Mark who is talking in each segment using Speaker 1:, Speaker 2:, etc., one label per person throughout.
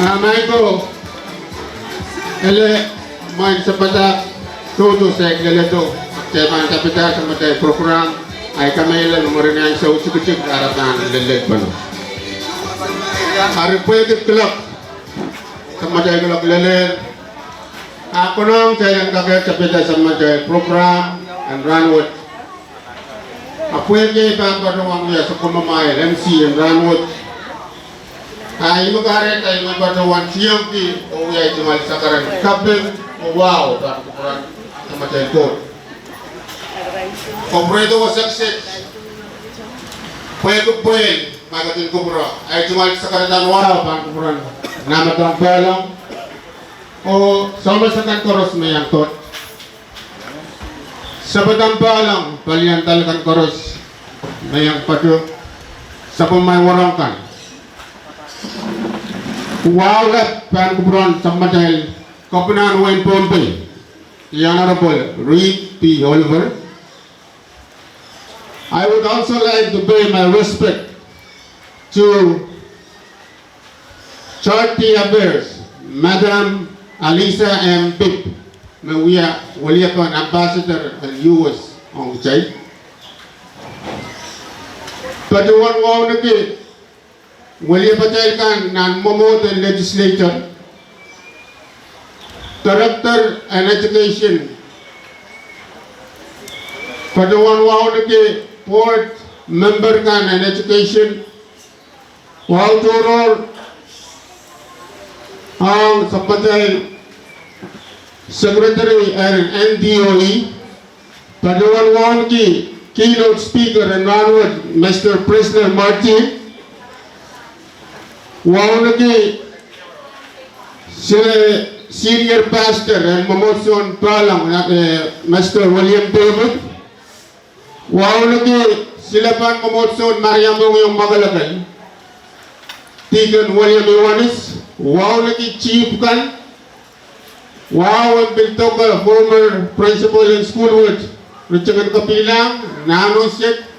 Speaker 1: Michael, ele main sepada tudo sek ele tu. Teman kapital sama dari program. Ay kami ilan umurnya yang seucuk-ucuk aratan lele pano. Hari pwede kelak sama dari kelak lele. Ako nang saya yang kakek kapital sama dari program and Ranwood. Pwede pa pada orang ya sekumamay MC and Ranwood. Ay magare tayo mabatawan siyang ki o ya jumal sakaran kapten wow kan ukuran sama dari ko. Kompleto ko success. Pwede magatin ko bro. Ay jumal sakaran wow kan ukuran nama tang balang o sama sakan koros mayang tot. Sabadang balang balian talakan koros mayang padu sa pumay warangkan. Wow, pan kubron sama dahil Kopenhagen Wayne Pompe, the Honorable Reed P. Oliver. I would also like to pay my respect to Charity Affairs, Madam Alisa M. Pip, Mawia Waliapan Ambassador and US on Jai. Paduan wow nagi William Patel kan non-momoted legislator, Director and Education, Paduan wow nagi Board Member kan and Education, wow turor ang Sampatel Secretary and NDOE, Paduan wow nagi Keynote Speaker and Ranwood, Mr. Prisoner Martin. Wow lagi sila Senior Pastor and Mamoson Palang Mr. William David. Wow lagi sila pan Mamoson Mariamong yung Magalagay Tigan William Iwanis. Wow lagi Chief kan. Wow ang Biltoga former Principal in Schoolwood Richard Kapilang Nanosek.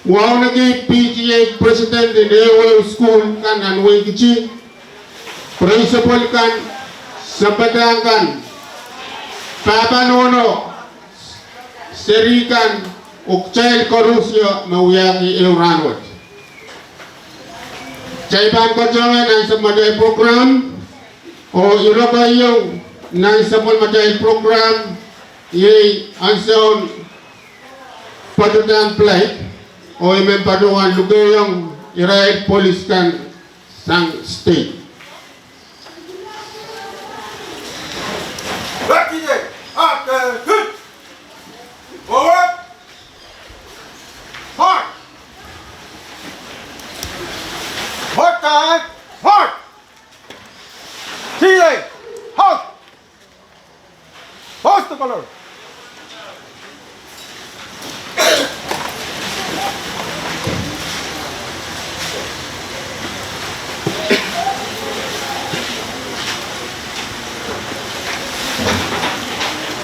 Speaker 1: Wow lagi PTA President in AOL School kan Anway Kichi, Principal kan Sabatang kan Papa Nono Serikan Ukchail Korusyo Mawiyaki Ranwood. Chaiban Kajangan ang samadai program o irabayo ng samadai program yay ansaon patutan plate o imen paduan lugayong iraid polis kan sang state.
Speaker 2: Bakit after good forward hard hard time hard TA hard post the color.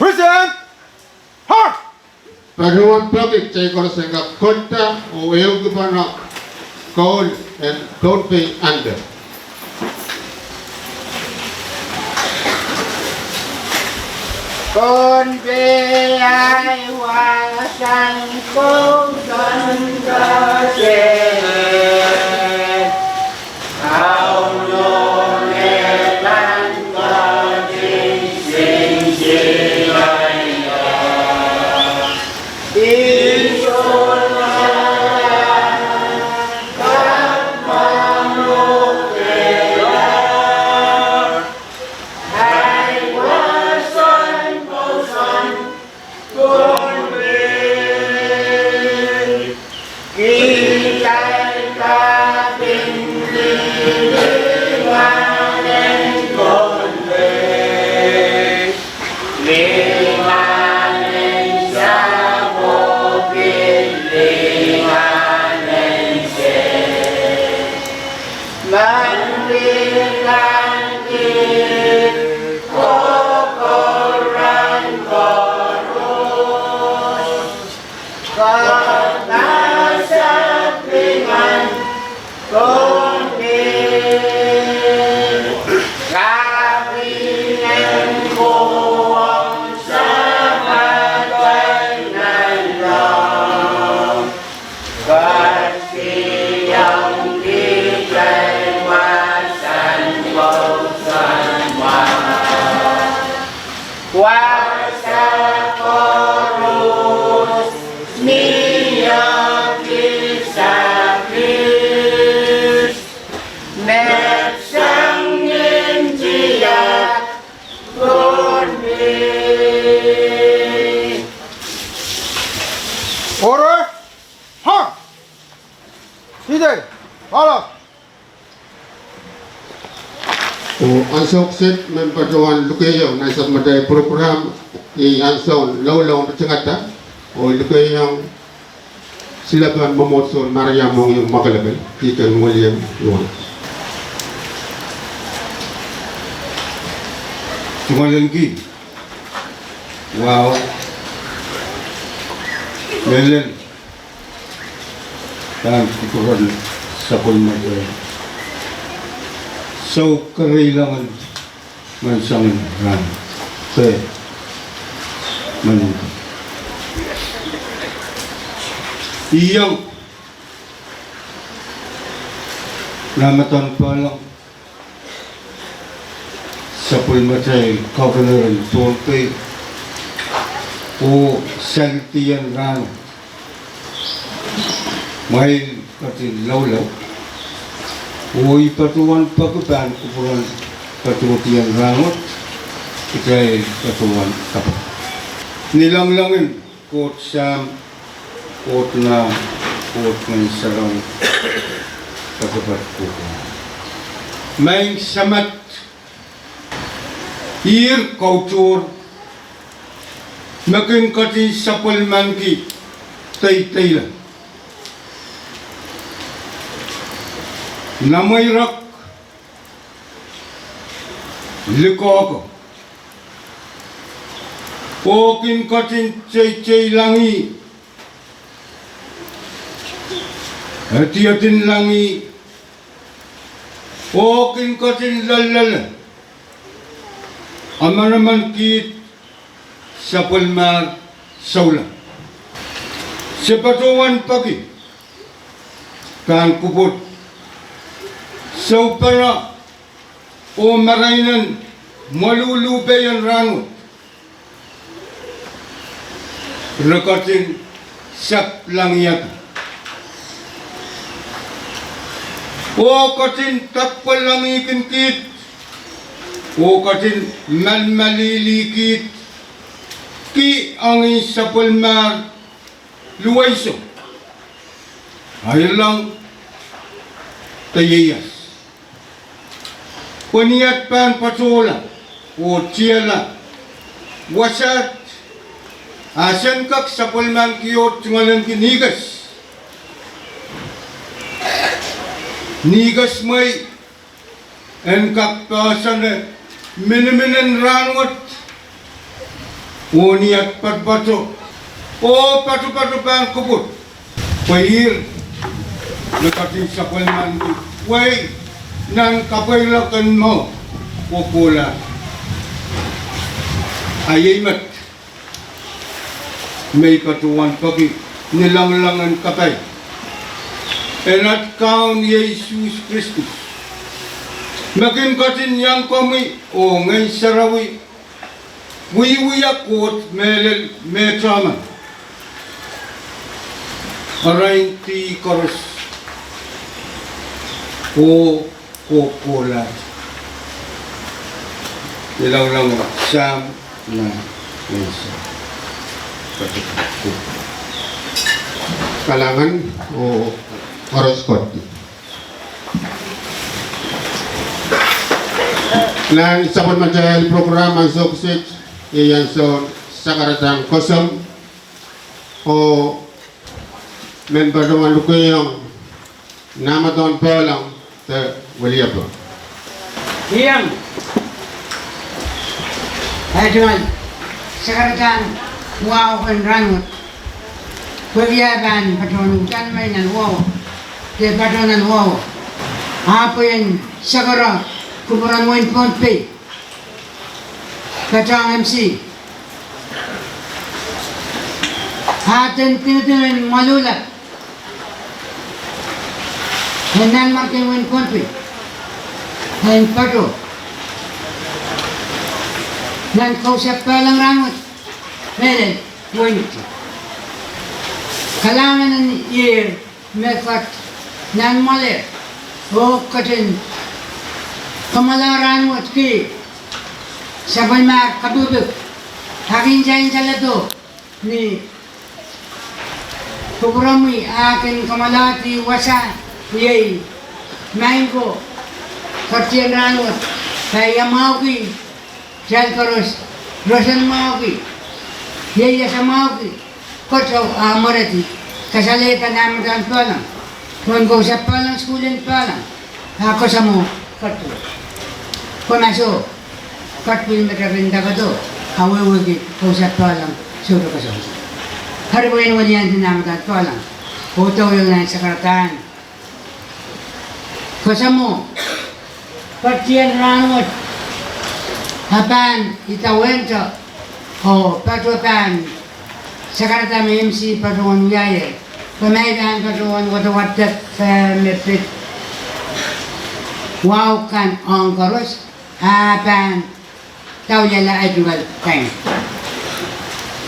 Speaker 2: President, hard.
Speaker 1: Paduan public chay ko sa nga konta o yung gubano call and don't pay under.
Speaker 3: Con về ai hoa sang cô dân ca chê thao nô nê tan ca chê sinh chê lai đi chôn các mang nô kê la hai hoa xuân cô xuân con về ghi tay ta tình đi hoa lên con về đi hoa lên xa vô biên đi hoa lên xe mang đi lan đi cô ran cô rốt con ta sắp bình an con đi
Speaker 2: Follow.
Speaker 1: O ang suksit member doan lukayo na sa maday program i anson lawlaw na tsangata o lukayo sila ban momotso Maria mong yung makalabel Peter William Luan.
Speaker 2: Tumalanggi. Wow. Melen. Dan kukuran sa pulmag. So, kailangan mansang ran. Te. Manungka. Iyang namatan pa lang sa pulmatay kaukaluran tuwagpay o saltiyan rano. May pati lawlaw o ipatuan pagkutan kupuran patutian rangot ikay patuan kapat. Nilanglangin kot sa kot na sarang pagkapat ko. May samat ir kautur makin kati sapal manki tay lang. Namayrak likoko okin katin chay langi hati-hatin langi okin katin lalala ama naman kit sa palmar saula sepatuan pagi kan kupot so para o marainan malulubay ang rangot. Rakatin sak lang yata. O katin takpal lang ikinkit. O katin malmalilikit. Ki ang isapalmar luwayso. Ayaw lang tayayas. Paniat pan patola o tiyala wasat asan kak sa pulman kiyot ngalan kinigas nigas may en kak pasan miniminan rangot o niat patpato o pato pan kupot pahir nakating sa pulman way nang kapailakan mo pupula ayamat may patuan pagi nilanglangan kapay enat kaon Yesus Kristus makin katin yang kami o ngay sarawi wiwiyakot melel metraman arayin ti koros o pupula ilang siyam na mesa
Speaker 1: Kalangan o horoskop. Nang isa po majal program ang suksit iyan so sa karatang kosong o member naman lukuyong namaton pa lang sa waliya po.
Speaker 3: Iyang Adwan Sekarang wow and rangut Pagyaban patunutan may nan wow Di patunan wow Apa yang segera Kuburan mo in konti Katang MC Hatin tinutunin malulak Henan marking mo in konti Hen patu Dan kausap pa lang rangot Melen, point Kalangan ng year Mekat Nan malir O katin Kamalaran wat ki Sabay ma kabubuk Hakin jain salato Ni Pugurami akin kamalati wasa Yay main ko Kartian rangot saya mau ki Jal karos Roshan mau ki Yaya sa mau ki Kotso amorati Kasalita namin kan palang Kung ko sa palang skulin palang Ako sa mo Katlo Pumasok Katpil matarinda ka to Awawagi ko sa palang Suro ka sa Haribuin mo niyan din namin kan palang Puto yung na sa karatan Kasamo Partian rangot Hapan itawento O patupan Sakarata may MC patuan yaye Pamaitan patuan watawatak Mepit Wow kan ongkoros Hapan Tau yala ajugal kain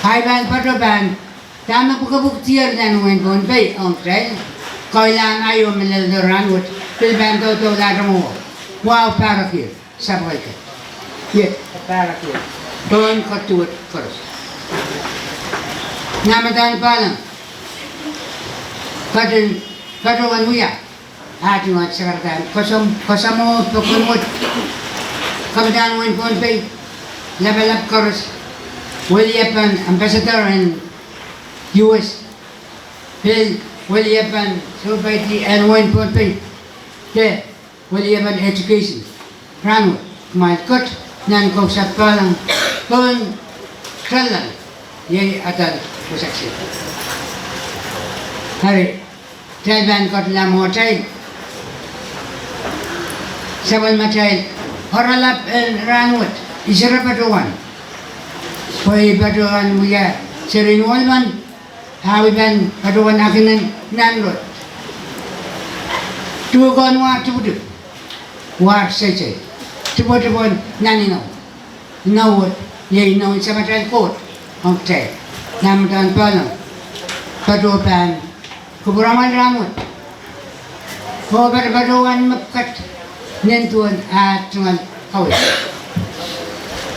Speaker 3: Haiban patupan Tama po kabuktiyan na nungin po Bay ongkres Kailan ayaw malalarangot Pilban to laro mo Wow, parakir, sabay ka. Yet, parakir. Doon ka tuwat first. Namadaan pa lang. Katuwan mo ya. Ating at sakartaan. Kasamo, pakunmot. Kamadaan mo in Pohnpei. Labalap Koros. Williapan, Ambassador in US. Phil, Williapan, Sobaiti, and Wayne Pohnpei. There. Waliyaman education. Rango, kumaikot, nan kong sa palang, kung kalan, yay atal kusaksi. Hari, tayban kot lam hotel, sabal matay, oralap rangot, isara patuan. Poi patuan muya, serin walman, hawiban patuan akinan nanlot. Tugon wa tubudu. War saja, cepat-cepat nani no, ye no sama macam kot, okey, nama dan palang, paduan, kuburaman ramut, paduan mekat, nentuan atuan kawin.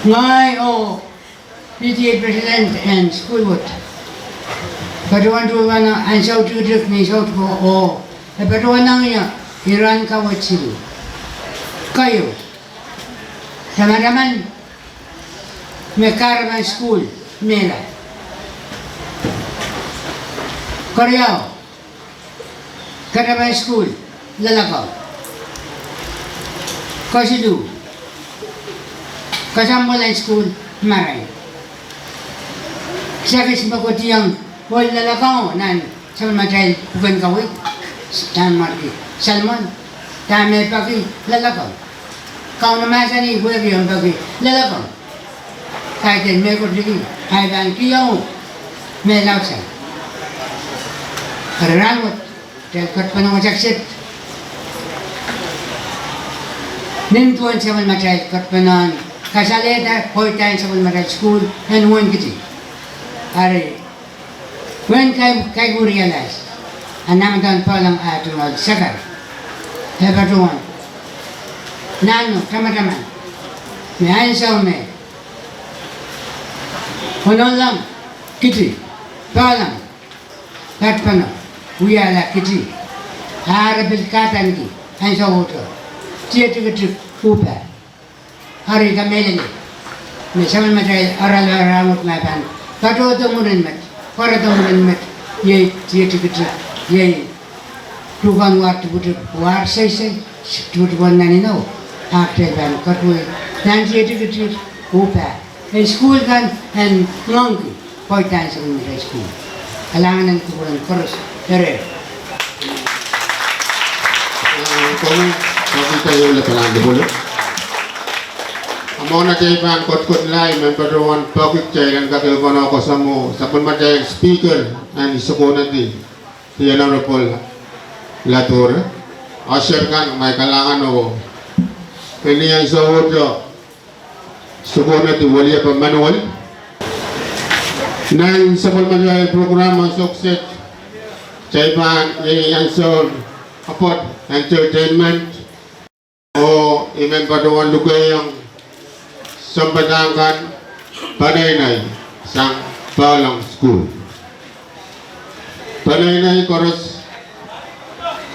Speaker 3: Ngai PTA President and School Board, paduan tuan ansau tuduk ni saut ko paduan nangnya Iran kawat silu. Kayo, teman-teman, Mekarman School, Mela. Korea, Karaman School, Lalakaw. Kasidu, Kasambolan School, Maray. Sakis Bakotiyang, Wal Lalakaw, nan, sa matay, bukan kawit, dan marki, Salmon, dami pagi, Lalakaw. Kau nama saya ni gue yang bagi lelakon. Kaitan mereka lagi, kaitan kiau, melausan. Kerangut, terkait penang saksit. Nentuan sama macam kat penang. Kasaleta, hoitan sama macam school, and one kiti. Hari, when kai gue realize, anam dan palang atual sakar, hebatuan. Nano, teman-teman, may sa ume. Honon lang, kiti, palang, katpano, uyala kiti, harabil katan ki, ay sa uto, tiyatik upa, hari kamelali, may saman matay aral-aramot mapan, katoto mo rin mat, parato mo rin mat, yay tiyatik yay, tukang watu war say, tutuan naninaw. After ban katwe nanti itu upa school kan and ngongki poitan sa school alangan ng kuburan koros dere
Speaker 1: Kung makita yung lapalan di bulu amo na jay ban kot lai member one pokik jay kan kakil kono ko samo sa pun matay speaker and isukuna di tiyan ang repol latur asher kan may kalangan o ini yang sahut sekolah tu wali apa manual. Nang sebelum menjadi program sukses, cairan yang sahut apa entertainment. Imen paduan luka yang sempatangkan Panainay sang Palang School. Panainay koros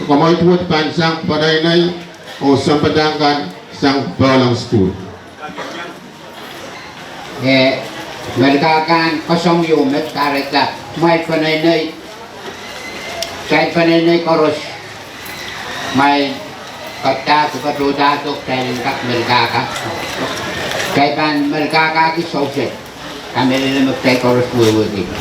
Speaker 1: Kamay tuwat pan sang padaynay o sampadangkan sang balang school.
Speaker 3: Mereka kan kosong yumet kareta mai panenai saya panenai koros mai kata suka roda tu kalian kat mereka kan saya pan mereka kaki sosial kami ini mesti koros dua tiga.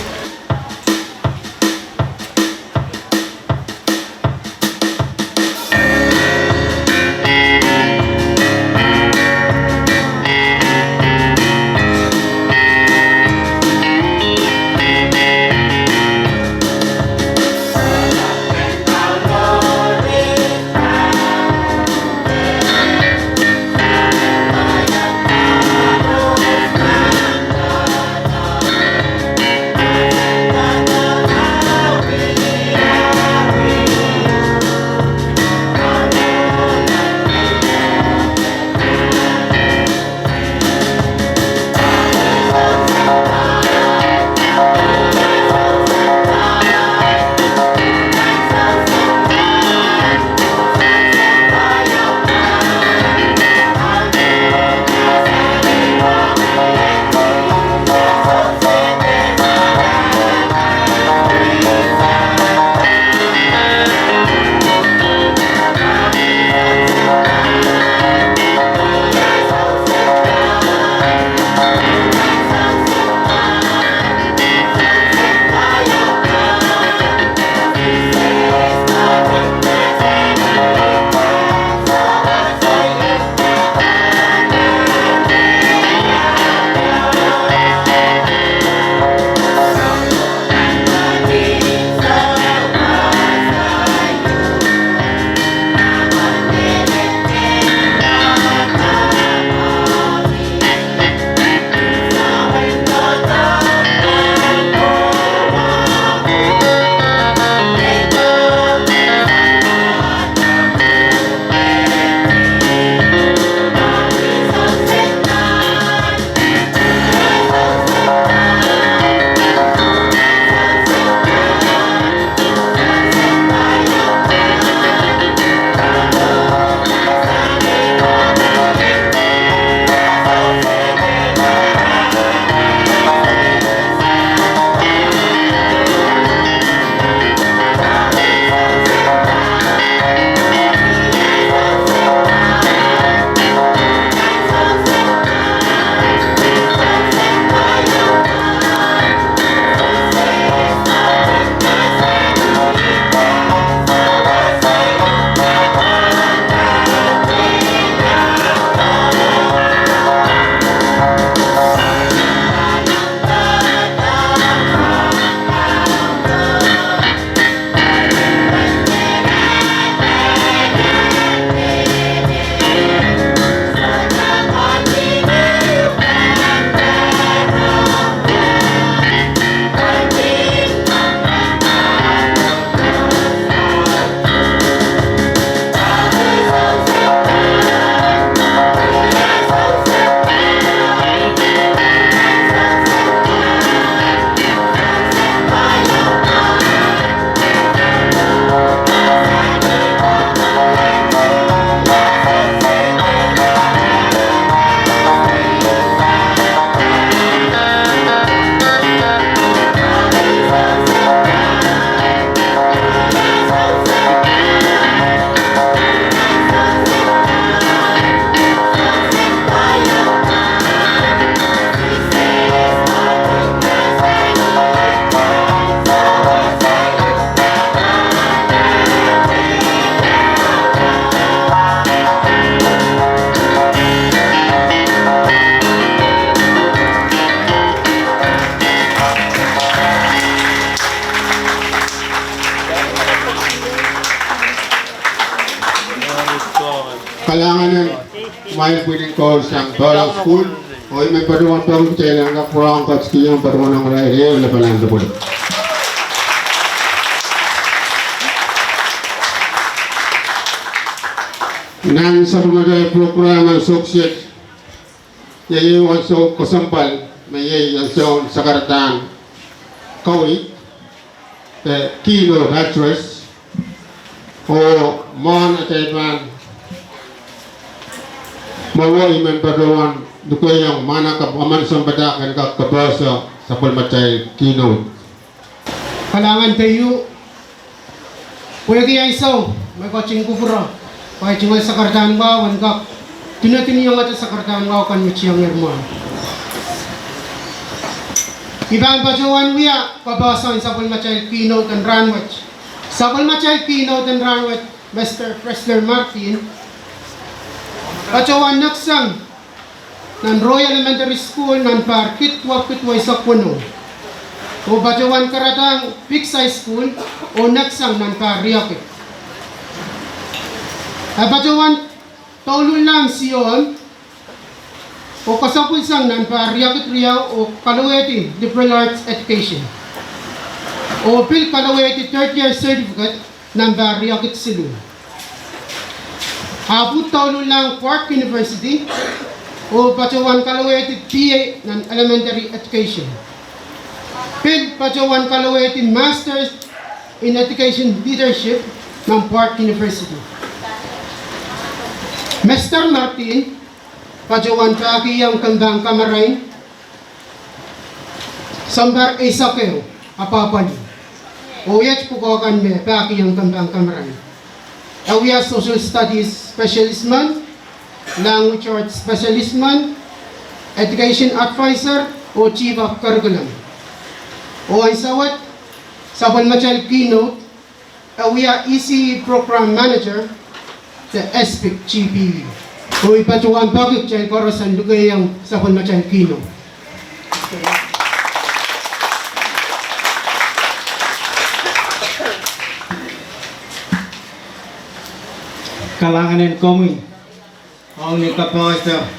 Speaker 1: Kailangan ng may pwedeng ko siyang balang school o may paduan pa rin kaya lang kurang katski yung paduan ng rai wala pala ang dapol. Nang sa pamaday programa sukses yayi wanso kosampal may yayi wanso sa karatan kawi kilo actress o mon atayman mawo iman padawan dukoy yang mana kapaman sambada kan ka kabasa sa palmatay kino
Speaker 4: Kalangan tayo. Kuya kaya iso, may koching kufura. Kaya cungal sa kartaan ba, wangkak. Tinatin yung ata sa kartaan ba, kan machiyang irma. Ibang bajawan wiya, pabasan sa palmatay keynote and runwatch. Sa palmatay keynote and runwatch, Mr. Presley Martin, bajawan naksang ng Royal Elementary School ng Parkitwa-Kitway sa Puno. O bajawan karatang Picsay School o naksang ng Pariakit. Bajawan taulun lang siyon o kasapulsang ng Pariakit Riau o Kalaweti Liberal Arts Education. O Pil Kalaweti 3rd Year Certificate ng Pariakit Silu. Abot taulun lang Quark University o bajawan Kalaweti PA ng Elementary Education. Pil Pajawan Kalaweti Masters in Education Leadership ng Park University. Mr. Martin, Pajawan Kakiyang Kandang Kamarain, Sambar Isakeo, Apapali. Oyat Pukokan me Kakiyang Kandang Kamarain. Awia Social Studies Specialist Man, Language Arts Specialist Man, Education Advisor o Chief of Curriculum. O ay sawat sa palmatay keynote, awia EC Program Manager sa SPIC GPU. O ipatuwan bakit siya korosan lugayang sa palmatay keynote.
Speaker 5: Kalanganin kami ang nikapasa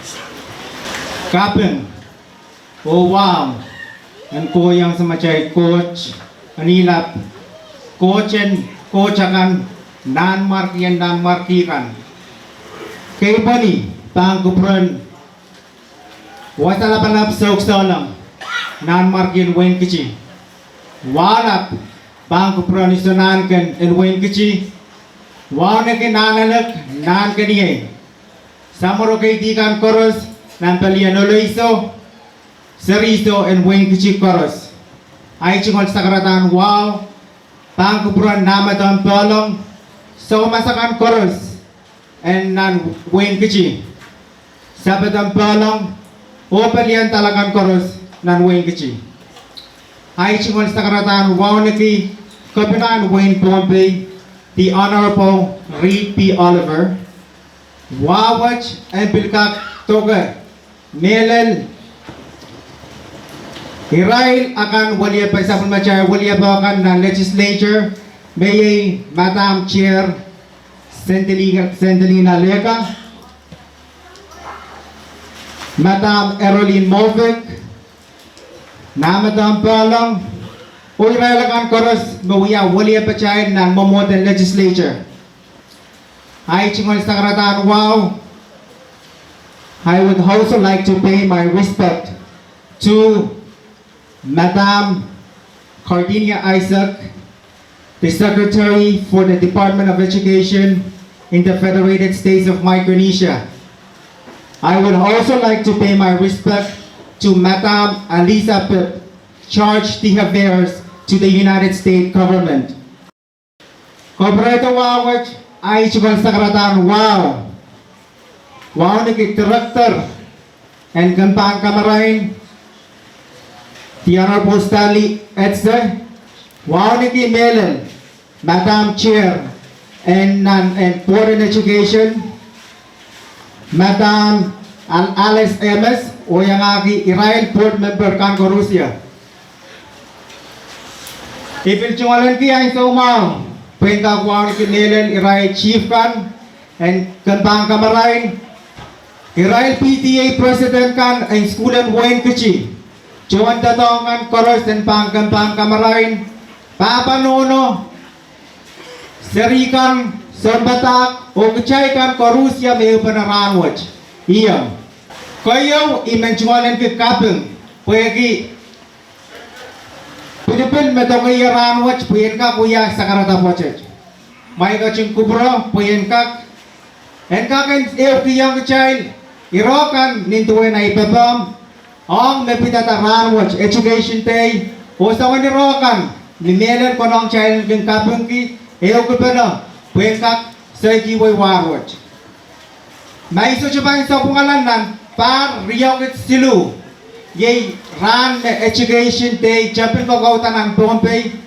Speaker 5: kapen o wow ang kuyang sa macay coach anilap coachen coachakan nan markikan kay bani pangkupran watala panap sauksalam nan markin wen kichi walap pangkupran isonan kan en wen kichi wane ke nanalak nan kaniye samaro kay dikan koros nan palianolo iso Seriso and Wayne Kichi Koros. Ay chingol sa karatan wow. Pangkupuran namadang tolong. So masakan Koros. And nan Wayne Kichi. Sabadang tolong. Opalian talagan Koros nan Wayne Kichi. Ay chingol sa karatan wow naki. Kapinan Wayne Pompey. The Honorable Reed P. Oliver. Wawach and Pilkak Toga. Melel Hirail akan walia pa sa pagmachar, walia pa akan na legislature, may Madam Chair Sendelina Lega, Madam Eroline Movic, na Madam Palang, o hirail akan koros, walia pa siya na modern legislature. Ay chingol sa karatan, wow! I would also like to pay my respect to Madam Cardinia Isaac, the Secretary for the Department of Education in the Federated States of Micronesia. I would also like to pay my respect to Madam Alisa Pip, charge d'affaires to the United States government. Corporato Wawach, ay chukal sa karatan, wow! Wow naging director and Gampang Kamarain, the Honorable Stanley Edster, wow naging Melon, Madam Chair and Foreign Education, Madam Alice Emes, o yung aki Irail Board Member kan Russia. Ipilchungalan kaya sa umaw, pwengka wow naging Melon, Irail Chief kan, and Gampang Kamarain, Irail PTA President kan, and School and Wayne Kichi. Cuman datongan koros dan panggang kamarain papanuno serikan serbatak o kecaikan korusya may panaranwaj iya kayo imenjualan ke kapeng pwegi Pilipin metong iya ranwaj puyen ka kuya sa karata pochet may kaching kubro puyen kak en kaken eu kiyang child irokan nintuwe na ipabam ang mepitata ranwatch education day o sa wani rokan ni melen konong child king kapungki eu kupeno puyen kak say giway warwatch may iso chubang sa pungalan par riyokit silu yay ran education day japin ko kautan ng Pompey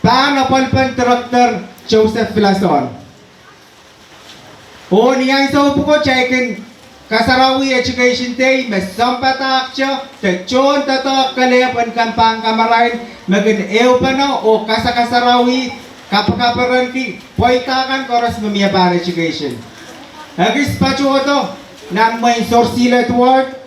Speaker 5: pa napalpan director Joseph Filason o niyang sa upo ko chaikin kasarawi education day may sampatak siya te chon tato kalepan kampang kamarain magin ew pa no o kasarawi kapakaparan ki poitakan koras mamiyabar education agis pa chuoto nan may sorsilet word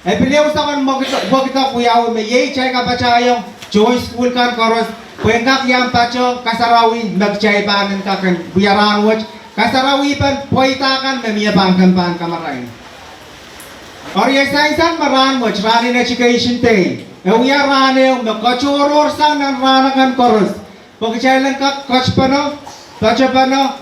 Speaker 5: Epileu sa kan magita kuyaw me yey chay ka pachayong join school kan koros puengkak yang pacho kasarawi nagchay panen ka kan buyaran watch kasarawi pan poita kan memia bangkan pan kamarain or yesaisan maran watch ranin education day ewiya rane magkachoror sang nan ranakan koros pagchaylan ka coach pano pacho pano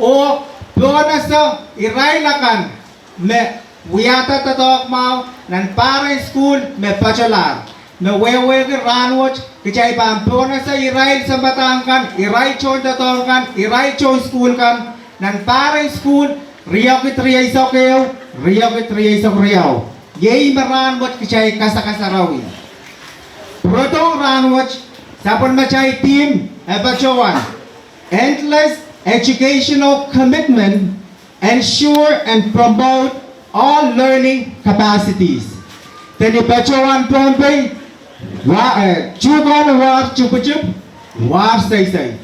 Speaker 5: o bonus irailakan me wiyata tatok mau nan parent school me pachalar me wewe ke ranwatch kichay pampona sa irai sa batangkan irai chon tatongkan irai chon school kan nan parent school riyok itriyay sa keo riyok itriyay sa riyaw yey maranwatch kichay kasarawi protong ranwatch sapon machay team ebachowan endless educational commitment ensure and promote all learning capacities. Teni bacawan Pompey, chugon war chukuchup, war say.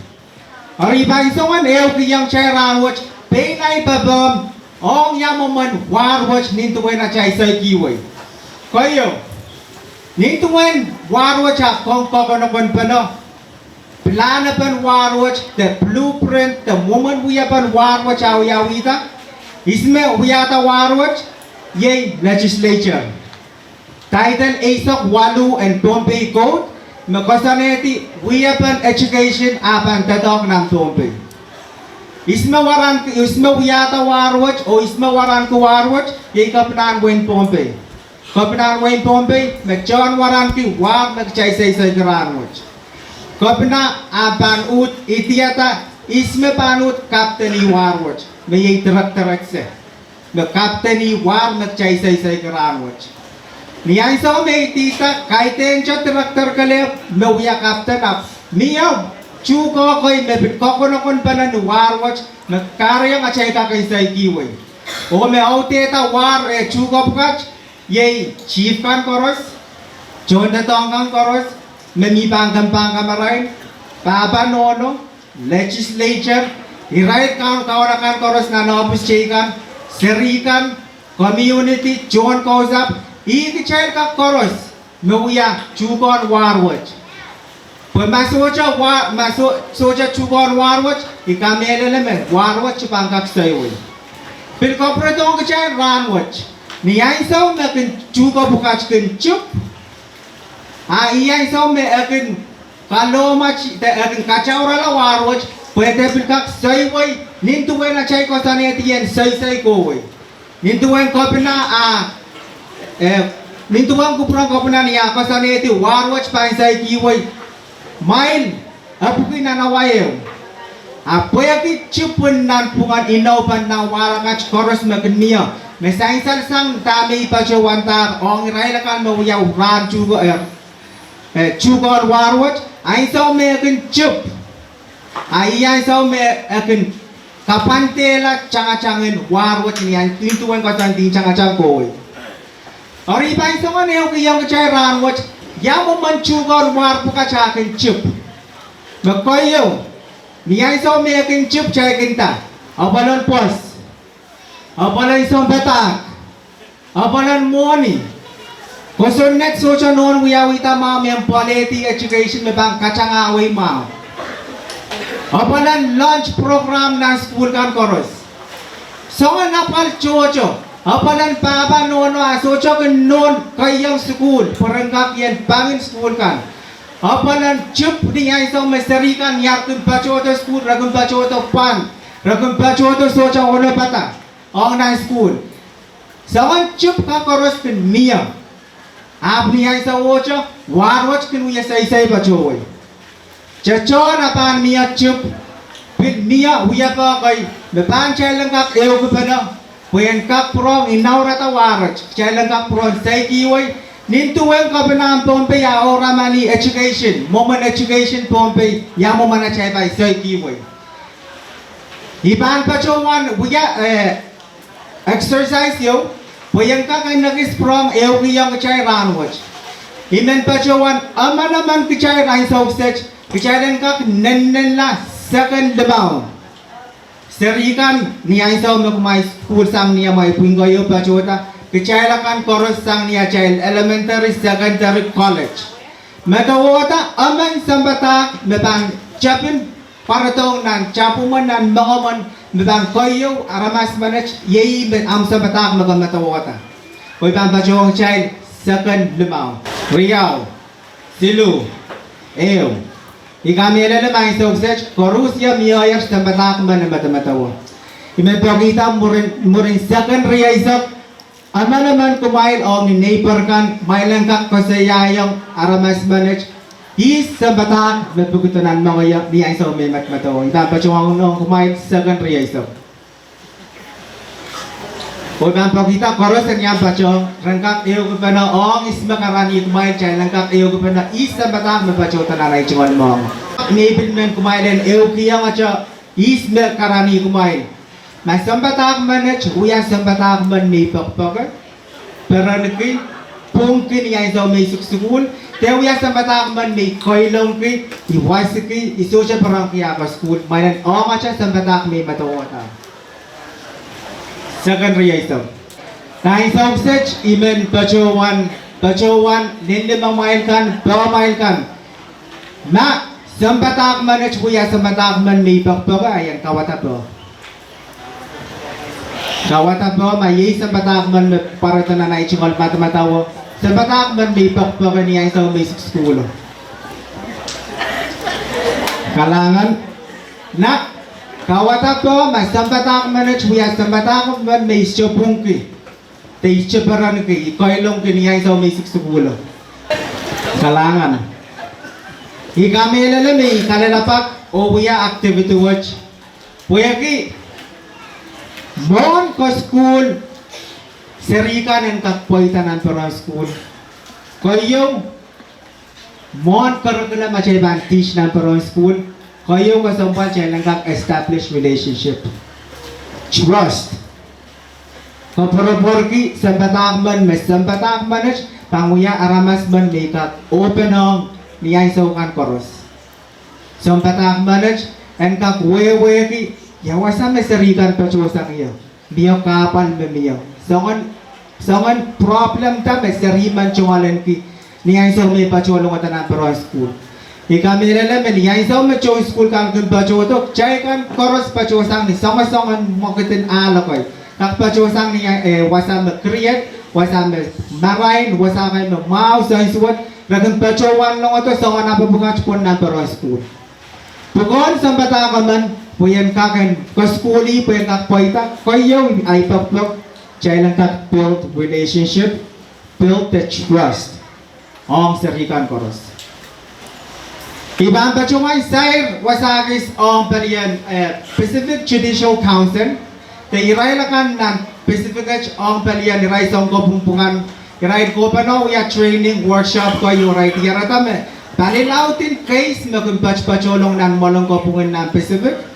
Speaker 5: Ari bangsawan ew kiyang chairan watch, pengai babam, ong yamoman war watch nintuwen na chay say kiway. Kayo, nintuwen war watch ha kong kokonokon pano. Plana pan war watch, the blueprint, the moment we have war watch awiyawita. इसमें हुयाता वारवच ये legislature title ASOC Walu and Pompey Code makasaneti huyapan education apan tatok ng Pompey isma huyata warwach o isma waran ko warwach ye kapitan Wayne Pompey magchawan waran ki war nagchay-say garanwach kapina apan ut itiyata isme panut captain warwach may terak se me captain war nagchay-say garanwach niyang sa may tita kaiten cha terak kale me uya captain up miyaw chuko koy me bitko no kon panan warwach nagkarya machay ka kay say kiway o me auteta war chuko pukach ye chief kan koros John datong kan koros me mi pangkam maray papa nono legislature irait kawan koros na office chaikan serikan community John kausap iki chair ka koros nuya chukon warwach pemasocha chukon warwach ikamelele me warwach pangkak sayoy pil kopretong ka chair ranwach niyay saw me kin chuko bukach kin chup iyay saw me akin kalomach te akin kachawra la warwach pwede bilkak sayway nintuwen na chay ko saneti yen say ko way nintuwen kopina nintuwen kuprang kopina niya ko saneti warwach pa say kiway main apukin na nawayo pwede chupun nan pungan inaw pan na warakach koros magniya may sangsal sang tami pa siya wantar ong irailakan mawiyaw ran chugon warwach ay saw may akin chup Ayan sa me akin kapantela changachangin warwat niyan tintuan ko san din changachang ko. Ori pa isa man yung kiyang kachay ranwat yamo manchugon war po kachakin chup. Magkoyo niyan sa me akin chup chay kinta. Abalon pos. Abalon isang betak. Abalon money. Koson net socha non wiyawita mami ang quality education me bang kachangaway mao. Apalan lunch program ng school kan koros. So napal chocho. Apalan papa nono asocho kan non kayang school. Paranggap yan bangin school kan. Apalan chup ni ay sa meserikan yartun pachoto school ragun pachoto pan ragun pachoto socha ona pata online school. Sawan chup ka koros pin mia. Apni ay sa ocho warwach kin uya sa isay pachoy. Chacho na pan mia chup pin mia uya pa kay mepan chailang kak ew ko pa na. Puyen kak prong inaurata warach chailang kak prong say kiway. Nintuweng ka pa na pompe ya ora mani education, moment education pompe ya mo mana chay bay say kiway. Iban pa chowan uya exercise yo. Puyen ka kay nagis prong ew kiyang chay ranwach. Imen pa chowan ama naman kichay rain sa usech kichay ka nen la second lebaw. Serikan ni ay sa magmay school sang niya may puingoyo pa chota. Kecailakan koros sang niya child elementary secondary college. Metawota aman sambata mebang chapin paratong nan chapuman nan mangaman mebang koyo aramas manach yei ben am sambata magam metawota. Koi bang bajong child second limau. Riau, Silu, Ew. Ikamela lemang sukses korus ya miayar sambata man metawa. Imepagita murin second riaisak. Ama naman kumail o ni neighbor kan mailang kak kasayayang aramas manage is sa batak napugutunan mga yak di ay sa umimat mataw. Dapat yung ang kumail sa ganri ay sa. Kung ang pakita koros ang yan pachong rangkak iyo ko pa na ong is makarani kumail chay rangkak iyo ko pa na is sa batak mapacho tananay chungan mo. Enable men kumailin iyo kiyang atya is makarani kumail. Mas sambatak manage, uya sambatak man may pakpakan. Pero naki, pungkin yan sa may suksukul. Te uya sambatak man may koilong ki, iwas ki, isosya parang kaya ka school. Mayan, o nga siya sambatak may matawata. Second reason. Nang isang sech, imen pachowan, nindi mang mail kan, bawa mail kan. Na, sambatak manage, uya sambatak man may pakpakan, ayan kawata po. Kawata po, may sa batakman para ito na naichingal matamatawo. Sa batakman may pakpakan niya sa may school. Kalangan na kawata po, mas sa batakman at huya sa batakman may isyopungki. Te isyoparan ki, ikoylong ki niya sa may school. Kalangan. Ikamela na may kalalapak o huya activity watch. Huya ki, mon ko school serikan en kakpoitan para school koyo mon curriculum machay ban teach nan para school koyo ko sampal chay lang kak establish relationship trust ko por ki sampatakman mes sampatakman panguya aramas man lekak open ong niyay sa ukan koros sampatakman en kak we ki yawasan may serikan pa sa kaya. Biyo kapan bemiyo. Songan problem ta may seriman chungalan ki. Niyay sa may pacholong atanan pero school. Ikami nila may niyay sa may chow school kan kun pachoto. Chay kan koros pachosang ni songan mokitin alakoy. Kak pachosang niya wasa may create, wasa may marine, wasa may mouse, sa iswat. Ragan pachowan long ito songan napabukach po na pero school. Pukon sa bata ka man, puyan kakan kaskuli puyan kak poita koyo ay paplok chailang kak build relationship build the trust ang serikan koros ibang pachungay sair wasagis ang parian Pacific Judicial Council te iray lakan nan Pacific ang parian iray sa pumpungan iray ko pa no ya training workshop ko yung iray tiyaratame palilautin case magpachpacholong nan molong kopungan ng Pacific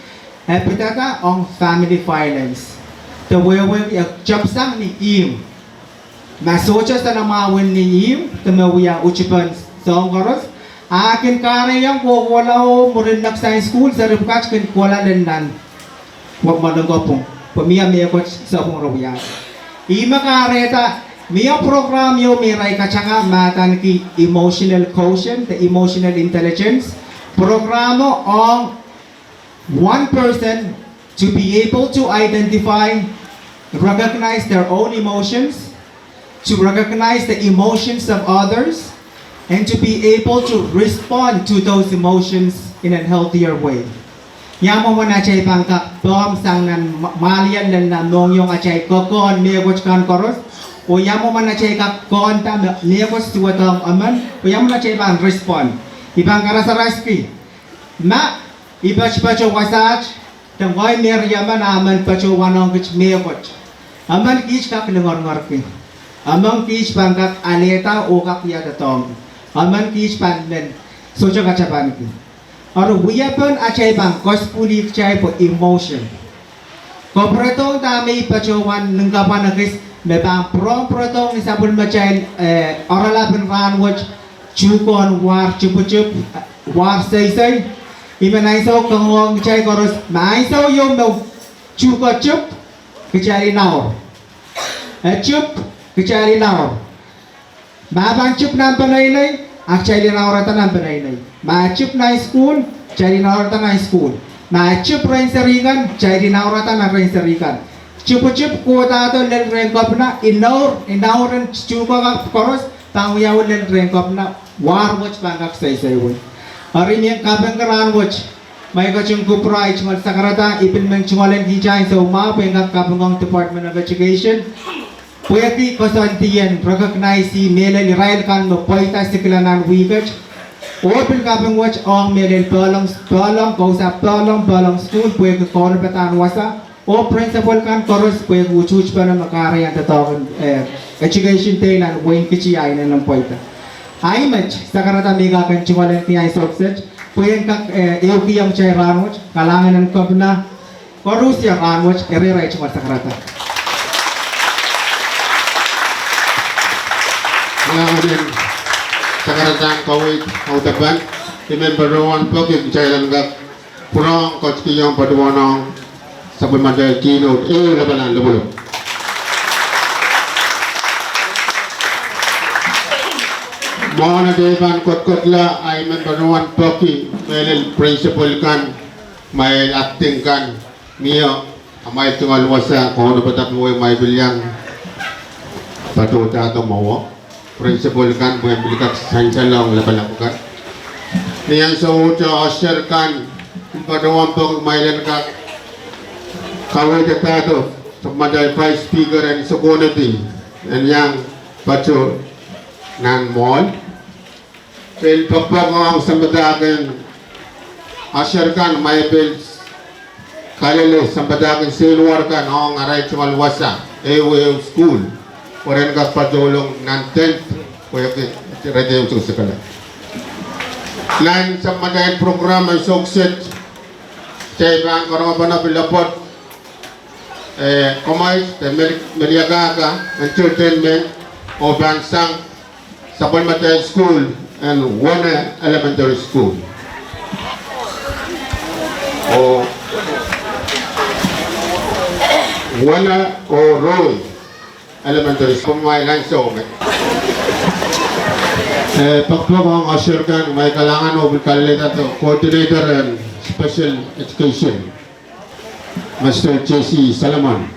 Speaker 5: Epitata ang family violence. Tawawin yung jabsang ni Im. Masocha sa namawin ni Im. Tamawiya uchipan sa ongaros. Akin kare yung wala o murin science school sa ripkach kin wala lindan. Huwag managopong. Pamiya ko sa akong rawiya. Ima kareta. Miya program yung miray katsanga matan ki emotional quotient, the emotional intelligence. Programo ang one person to be able to identify, recognize their own emotions, to recognize the emotions of others, and to be able to respond to those emotions in a healthier way. Yamo mo na chay pangka bom sang nan malian dan na nong yung achay kokon negos kan koros o yamo mo na chay ka kon ta negos tuwatong aman o yamo na chay pang respond ibang karasa raspi ma ibach pacho wasach tang wai ner yaman aman pacho wanong kich negos aman kich kak lengor ngorki amang kich pangkat aleta o kak ya datong aman kich panen sojo kacapan ki और weapon achay bang gospeli chay po emotion. Kopretong tami pacawan nengkapan nagis mebang prom isabun machay orala ben ran watch chukon war chupuchup war say imanay so kangong chay koros mai so yung no chuko chup kechari naor chup kechari naor babang chup nam panay actually naoratan nam panay Machup na school, cari nauratan na school. Machup rain seringan, cari nauratan na rain seringan. Chup kuota to len rengkop na inauran chupa ka koros, tahu ya len rengkop na war watch bangkak say won. Hari ni kapeng keran watch. May ka chung kupra ichmal sakarata ipin meng chungalen hijay so ma pengak kapengong Department of Education. Pwede kosantiyan recognize si Melel Rail kan mo poita siklanan wigat. Open kapeng watch ang Melel Pelong kausa Pelong school pwede korbetan wasa o principal kan koros pwede uchuch pa na makarayan tatawag education day na wayne kichi ay na ng poita. Ay match sa karata mega kan chungalen tiyay success pwede kak eukiyang chay ranwatch kalangan ng kabna korus ya ranwatch erera ichmal sa karata.
Speaker 1: Ngayon, sa karatang kawit, kautaban, remember Rowan Pog, yung chailan ka, purong coach kiyong paduwanong sa pulmadal keynote, labanan, lubulog. Mga na devan kot la ay member Rowan Pog, may principal kan, may acting kan, miyo, may tungal wasa, kung ano patak mo may bilyang patuta ito mawa. Principal kan bukan belikat sainsan lang lapan-lapan. Niyan sa uto Osher kan padawang pag mailan ka kaway datato sa maday prize speaker and security and yang pacho nan mall. Pel pagpag ang sambadagan Osher kan may pel kalele sambadagan silwar kan ang aray chumalwasa ewe school. Orang kas pajolong nanten, kaya raja usung sekala. Lan sama dengan program yang sukses, saya bang orang apa nak bilapot, komais, meliaga entertainment, o bangsang, sabon mata school and one elementary school. O one o roy. Elementary school may lanso pagpapag ang assure kan may kalangan o kalita to coordinator and special education Master J.C. Salaman.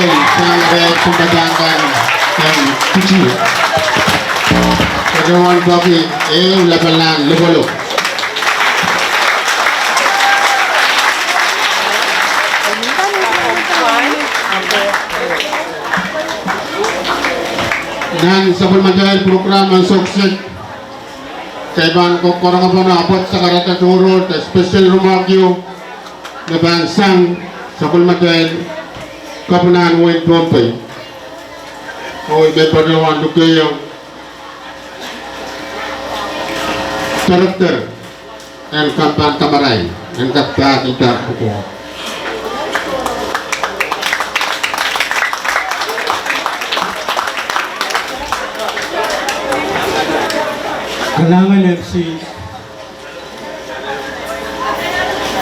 Speaker 1: sa mga kumbatangan ng Pichi. Pagkawan Baki, labanan, lubalo. Dan sa pulmadahil program ang suksik kay ban ko korang po na abot sa karata turod special rumagyo na bansang sa pulmadahil kapunahan Wayne Pompey o may paglawan kayo karakter and kampan kamaray and kapakita ko.
Speaker 6: Kailangan FC.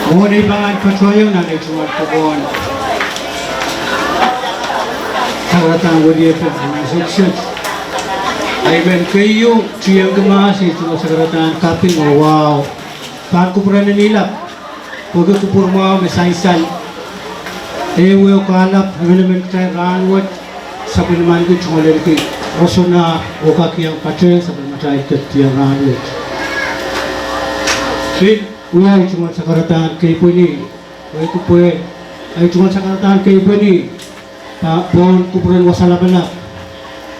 Speaker 6: Muna ibangan patroyo na nagsumat po buwan. Karatang wali ito ang suksyon. Ay men kayo, siyang gamasi ito sa karatang kapin mo, wow. Paan ko pura nanilap. Huwag ko pura mo, may saysal. Ewe o kalap, ang naman tayo ranwat. Sabi naman ko, tsungalan ko. Oso na o kakiyang patroyo sa pagmatay katiyang ranwat. Sin, uyay cuma sa karataan kay po ni. Uyay ko po ay cuma sa karataan kay po ni. Pohon ko po rin wasalaban na.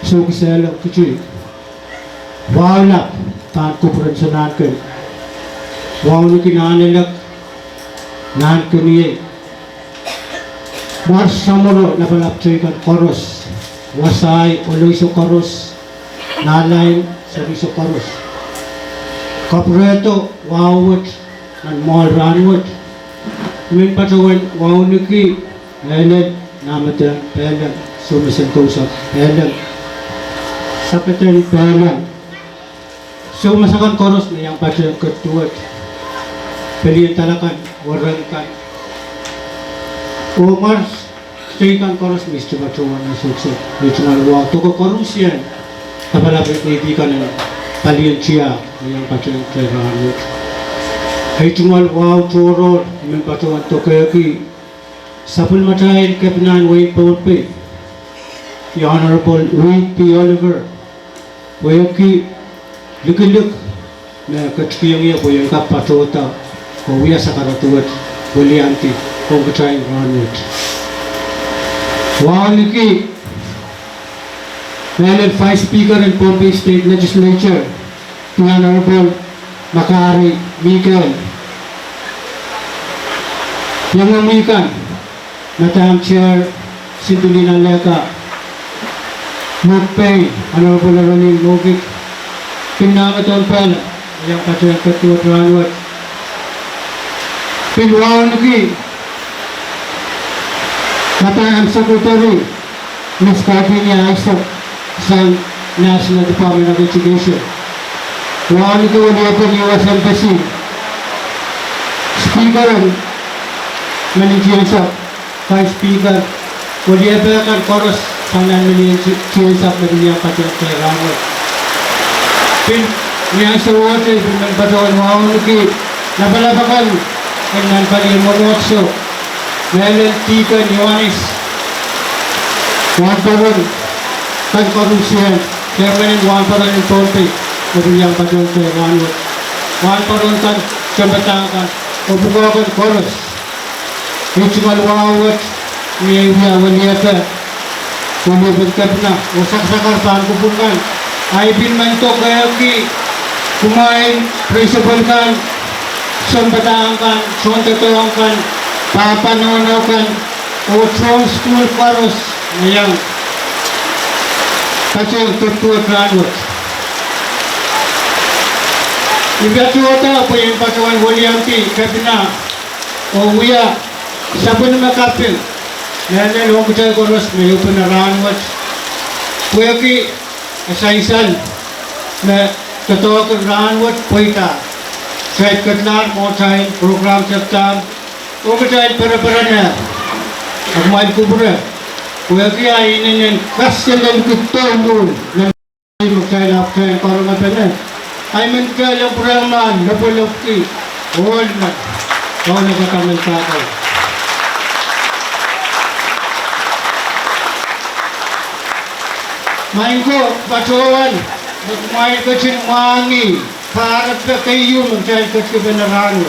Speaker 6: So kisala kichi. Wow na. Taan ko po rin sa nakan. Wow na kinanilak. Nakan niya. Mars samuro na palapchoy kan koros. Wasay uloy sa koros. Nalain sa riso koros. Kapreto, wawat, and more ranwat. Min patawan, wawniki, helan, namatan, pelan, sumisan kusap, helan. Sapatan, pelan. So masakan koros na yung patawan katuwat. Pilihan talakan, warangkan. O Mars, staykan koros, Mr. Patawan na suksok. Mr. Malwang, tuko koros yan. Kapalapit na ibikan na palihan siya. Yang pacaran kailangan. Ay tumal wow toro men patuan to kayaki. Sapul matahin Kapitan Wayne Pompey. The Honorable Wayne P. Oliver. Wayaki likilik na katskiyang iya po yung kapatota o wiya sa karatuat walianti kung katayin ranwit. Wow liki Managed Vice Speaker in Pompey State Legislature. The Honorable Makari Mikael. Yang Mamikan, Madam Chair Sintulina Leka, Mugpay, Honorable Ronnie Mogic, Pinamaton Pala, yang Patrick Ketua Ranwat, Pinwawan Nuki, Madam Secretary, Ms. Cardinia Isaac, San National Department of Education. Wala ko ulit ang US Embassy. Speaker ang Manigiyasa, Vice Speaker, ulit ang koros sa Manigiyasa na niya pati ang kailangan. Niyang sa water, pinagbatawan mo ang nuki, napalabakan, ang nanpali mo notso, Melen Tika Niwanis, Wamparon, Pagkorusyan, Chairman and Wamparon in Pompey, Kemudian patung ke ranut, wan parontan jembatan, obukakan koros, ichmal wawat, niya waniata, kumubutkat na, usak-sakar saan kupungan, ay binmanto kaya ki, kumain, principal kan, jembatan kan, sontetong kan, papanono kan, o school koros, niyang, kacang ketua ranut. Ibacuota po yung patuan Williampi, Kabina, o Uya, sabon na makapil. Nanay, huwag ko tayo koros, may upon na ranwat. Kuya ki, asaysan, na totoo kong ranwat, puwita. Kahit katlar, mo tayo, program chapter, huwag ko tayo para-para na. Ang mahal ko pura. Kuya ki, ay inanin, kasya lang kito mo, na magkaya tayo, para mapanan. Ay mengalang peraman, napalaki, all na, kau nagkakamay sa ako. Main ko patuan main kecil mangi harap ke kayu mencari kecil beneran.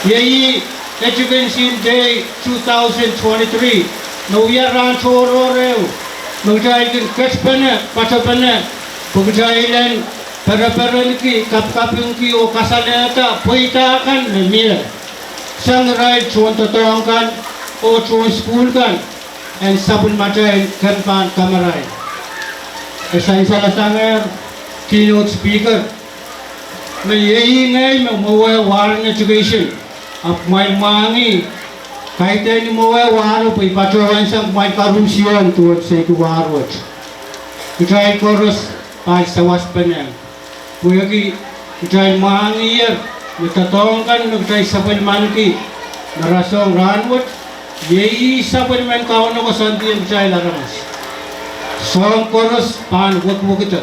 Speaker 6: Yai Education Day 2023 Nuya ran choro reu mencari kecil bener patu bener pegajailan para ki kap ki o kasaleta poita kan lemia sangrai chuan totong kan o chuan school kan and sabun matai kan pan kamarai. Saya salah sangat keynote speaker. मैं यही नहीं मैं मोए वार education अब मैं मांगी कहते हैं मोए वार पे पाचों संग मैं करूँ सियों तो से कि वार वच किताई कोरस आज सवास पन्ने वो कि किताई मांगी यार मैं ततों kan मैं किताई सबल मान की नरासों रान वच यही सबल मैं काउंट को संती है किताई लरमस song chorus pan wak kita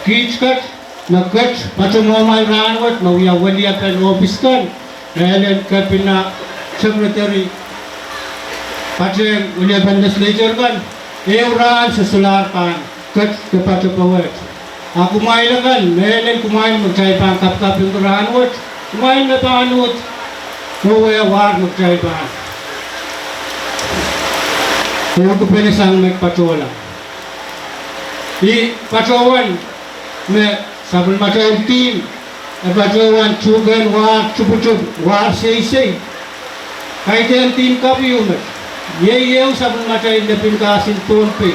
Speaker 6: kitch kat na kat pato mo mai ranwat no ya walia pen office kan helen kapina secretary pato walia pen legislature kan euran sesular pan kat ke pato pawat aku mai kan helen kumai magchay pan kap yung ranwat kumai na panut no ya war magchay pan ko ko penisang may patola di pacuan me sabun macam tim pacuan cugan war cupucup war sei kaitan tim kapiu me ye sabun macam lepin kasin tonpe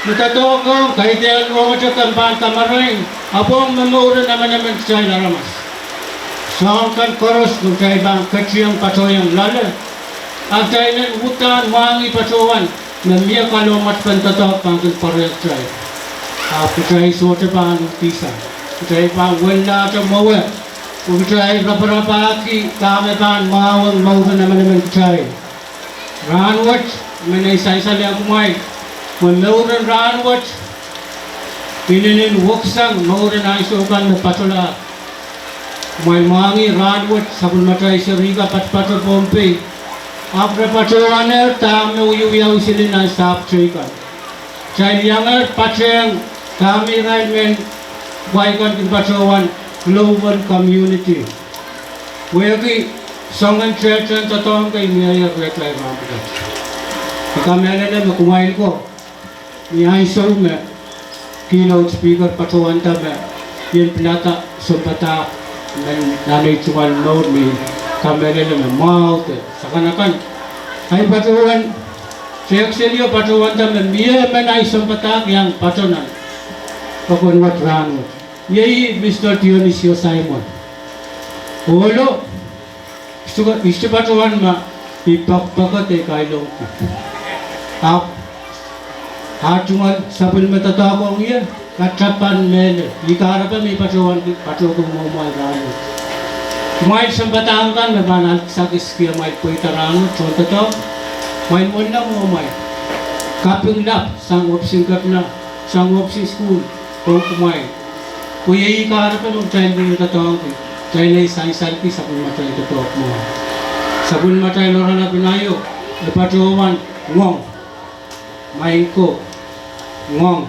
Speaker 6: metatokong kaitan orang macam ban kamarin abong memori nama-nama saya laramas sangkan koros menjadi bang kecil pacuan lalu againan hutan wangi pacuan memia kalau mat pentatok panggil parajai aku cai sote pan tisa cai pan wenda to mawe aku cai rapa ki kame pan mawang mawang nama cai ranwat menai sai aku mai menauran ranwat pinin woksang mauran aiso kan patola mai mangi ranwat sabun matai seriga pat pompe apre patoaner tam no yu silin ai sap kan cai yanger pateng kami ramen waikan di pacuan global community. Wagi songan cerita tentang kau ini ayat reklam apa? Kami ada nak kumain ko. Ini show me keynote speaker pacuan tabe. Yang pelata sempata nanti cuma note me. Kami ada nak mau tu. Sekarang hai pacuan. Seksio pacuan tabe. Dia menai sempata yang pacunan. Pakon wat rangot. Yei Mr. Dionisio Simon. Olo. Isto patuan ma ipakpakate kailong. Ap. Hatungan sabun matatako ang iya. Katrapan mele. Ikara pa may patuan mo mo rangot. Kumain sa Batangan na banal sa kiskiya may puita rangot. Chonta to. May mo na mo may. Kaping lap sang opsing kap na sang opsing school. Kau kumai, kau ye ikar apa nak cai ni kita tahu tu, cai ni sains ki sabun macam itu tu aku mau. Sabun macam orang nak binayo, lepas jawan ngong, main ko, ngong,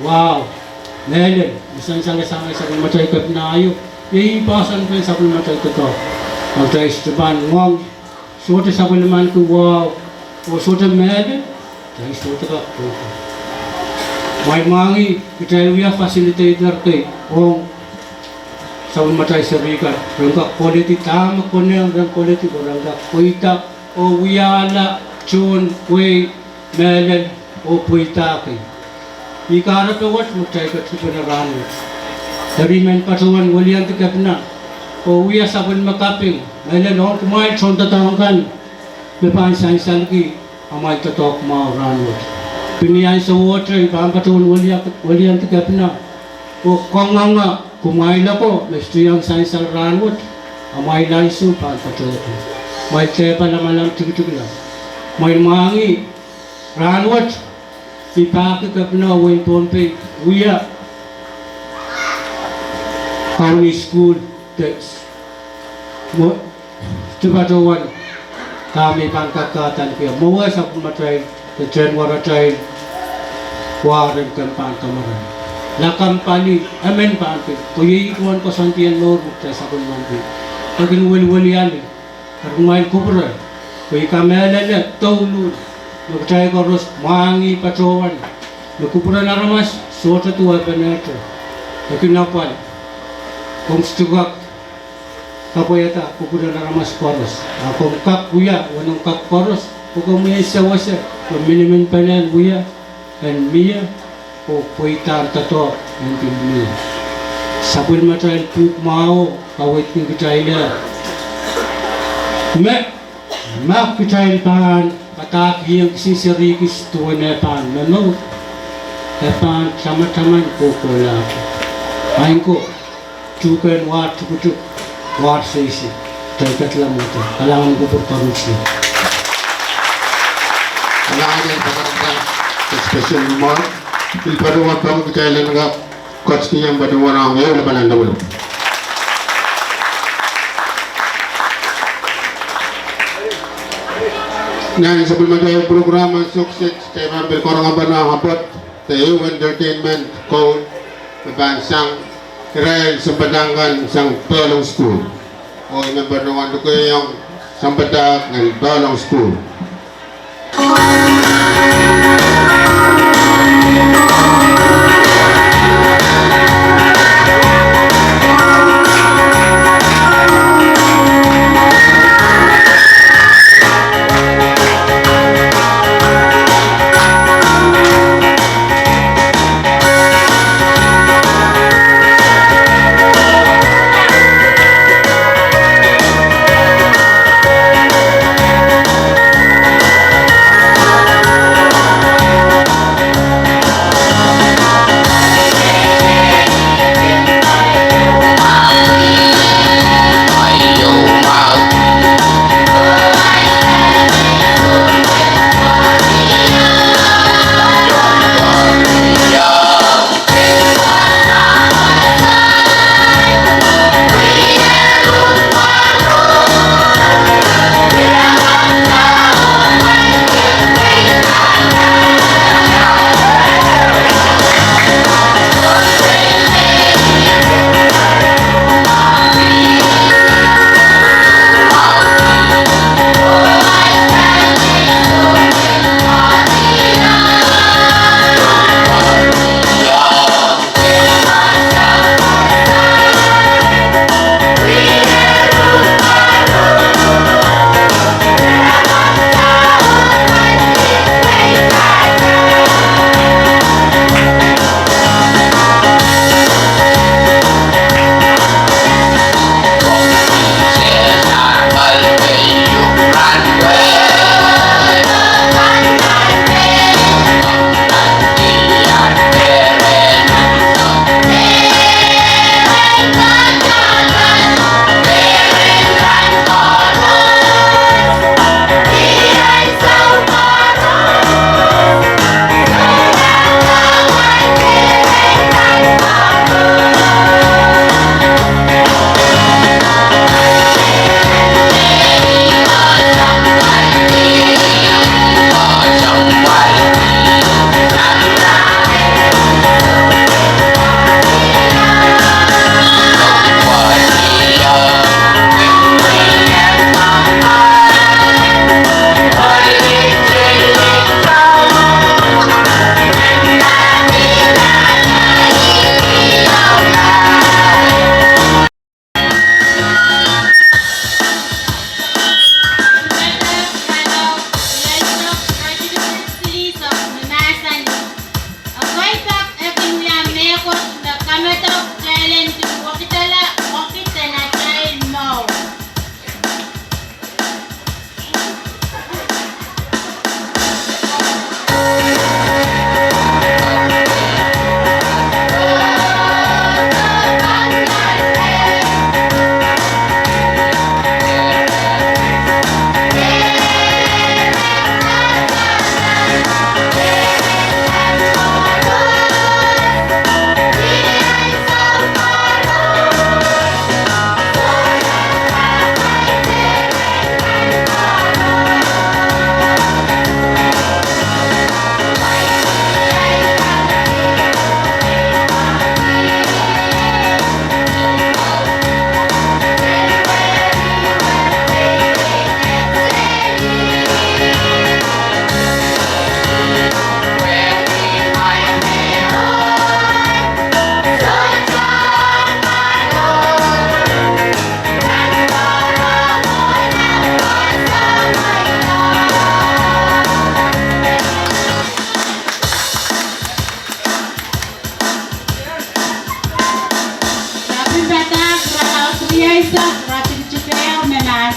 Speaker 6: wow, nelen, misalnya sangat sabun macam itu binayo, ye pasan pun sabun macam itu tu. Kalau cai sepan ngong, suatu sabun man ku wow, o suatu nelen, cai suatu ka. Mai mangi kita lihat facilitator ke orang sabun matai serikat rangka quality tam koneng rang quality rangka kuita o wiala chun we melen o puita ke ikara pe wat mutai ke tupena ran dari men patuan walian te kapna o wiya sabun makaping melen on kumai chonta tangkan bepan sainsan ki amai tatok ma ran pinian sa water ipang patuan walian te kapna o konganga kumai lako mesti yang sainsan ranwat amai laisu pan patuan mai tepa lamalam tuk-tuk mai mangi ranwat ipak kapna wen pompe wiya county school that's what tupatuan kami pangkakatan kaya mawa sa matay the January Kuaren kampan kamaran. La kampani amen paanti. Kuyi ikuan ko santian lor mukta sabun mampi. Pagin wali ali. Arumay kubra. Kuyi kamelele tawlu. Nagtay ko ros mangi patrowan. Nagkupura na ramas sota tuwa penetra. Nakinapal. Kung stugak kapoyata kupura na ramas koros. Akong kak buya wanong kak koros. Kung may sawasa minimin panen buya and Mia o poitar tato ng Biblia. Sabon matay puk mao kawit ng kitayla. Mak kitayl pan patak yang sisirikis tuwan na pan nano. Pan sama-saman ko kola. Ain ko cukan war cukucuk war seisi. Terkat lamata. Alangan ko berparusnya.
Speaker 1: Kailangan yan pakaragdag special remark. Ilpaduan pa mo kailan nga coach niyang baduan ang ngayon laban ang dawalo. Ngayon sa pulmagay programa sukses kay Mabel Korang ba na hapot tayo entertainment code bansang Israel sa Badangan sang Tolong School o imabaduan ko yung sambadag ng Tolong School.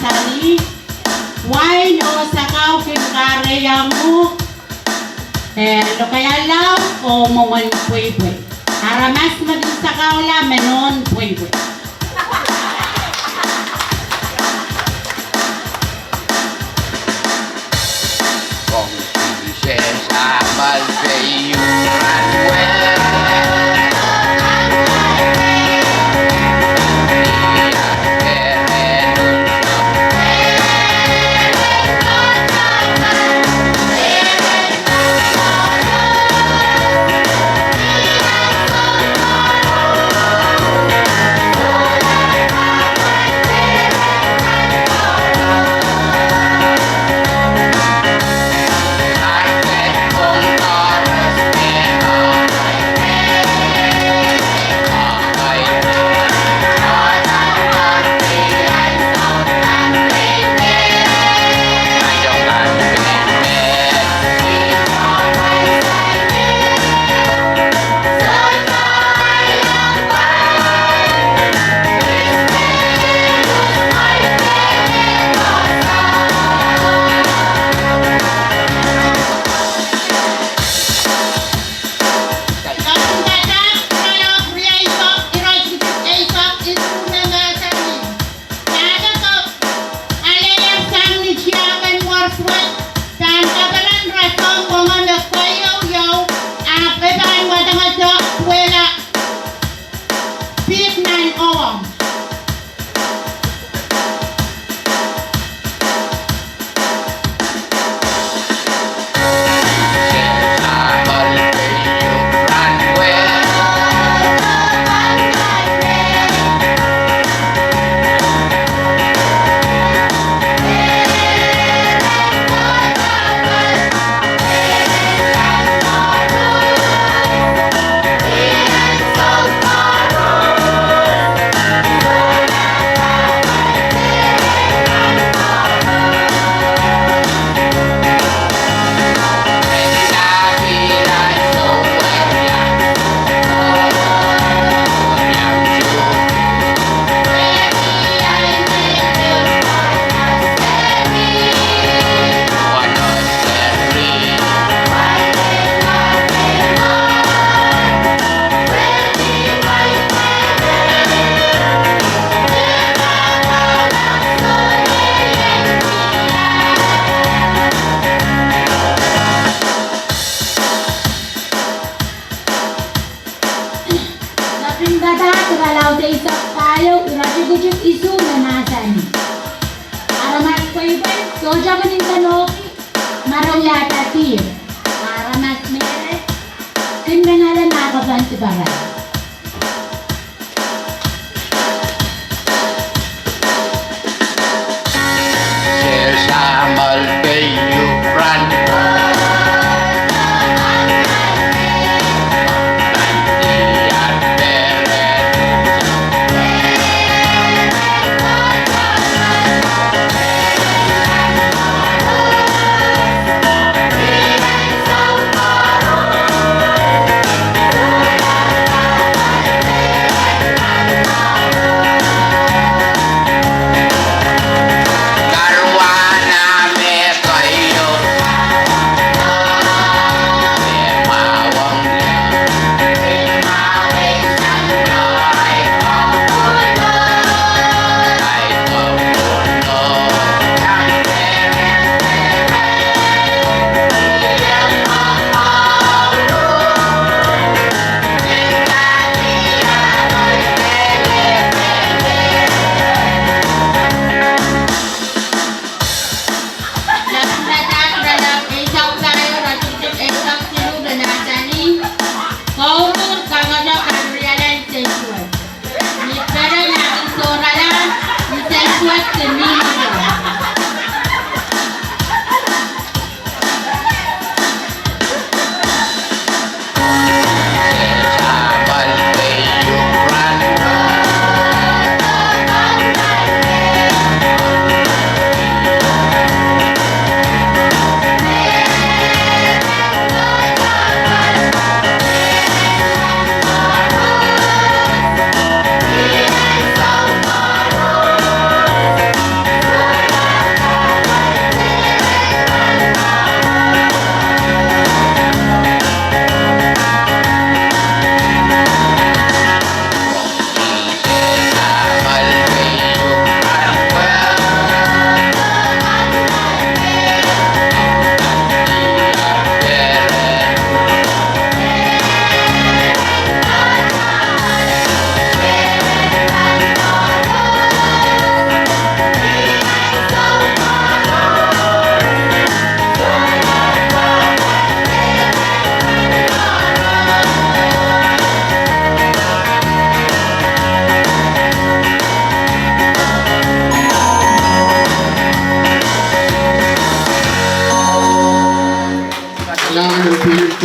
Speaker 7: nasani. Wine o sakaw kinkareyang mo. Lo kaya lang o maman pwede. Aramas maging sakaw la menon pwede.
Speaker 8: Con princesa Malveio Manuel.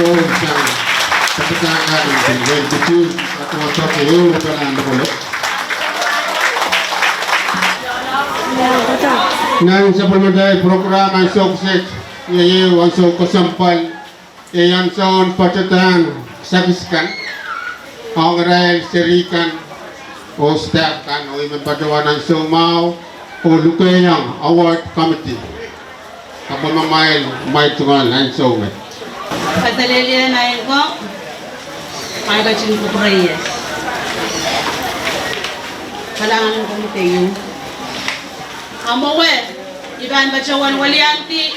Speaker 1: ito isang kapitangan ng gratitude at mga kayo ka na nakulit. Nang sa pamaday program ang sukses, ngayon ang kasampal, iyan sa patutan sakiskan, ang rail sirikan, o staff kan, o iman patuan ng sumaw, o lukayang award committee. Kapag mamail, may tungal ang sumet.
Speaker 7: Padalilian na yun ko, magaging ko prayers. Kailangan ng komite yun. Amawe, iban bacawan walianti,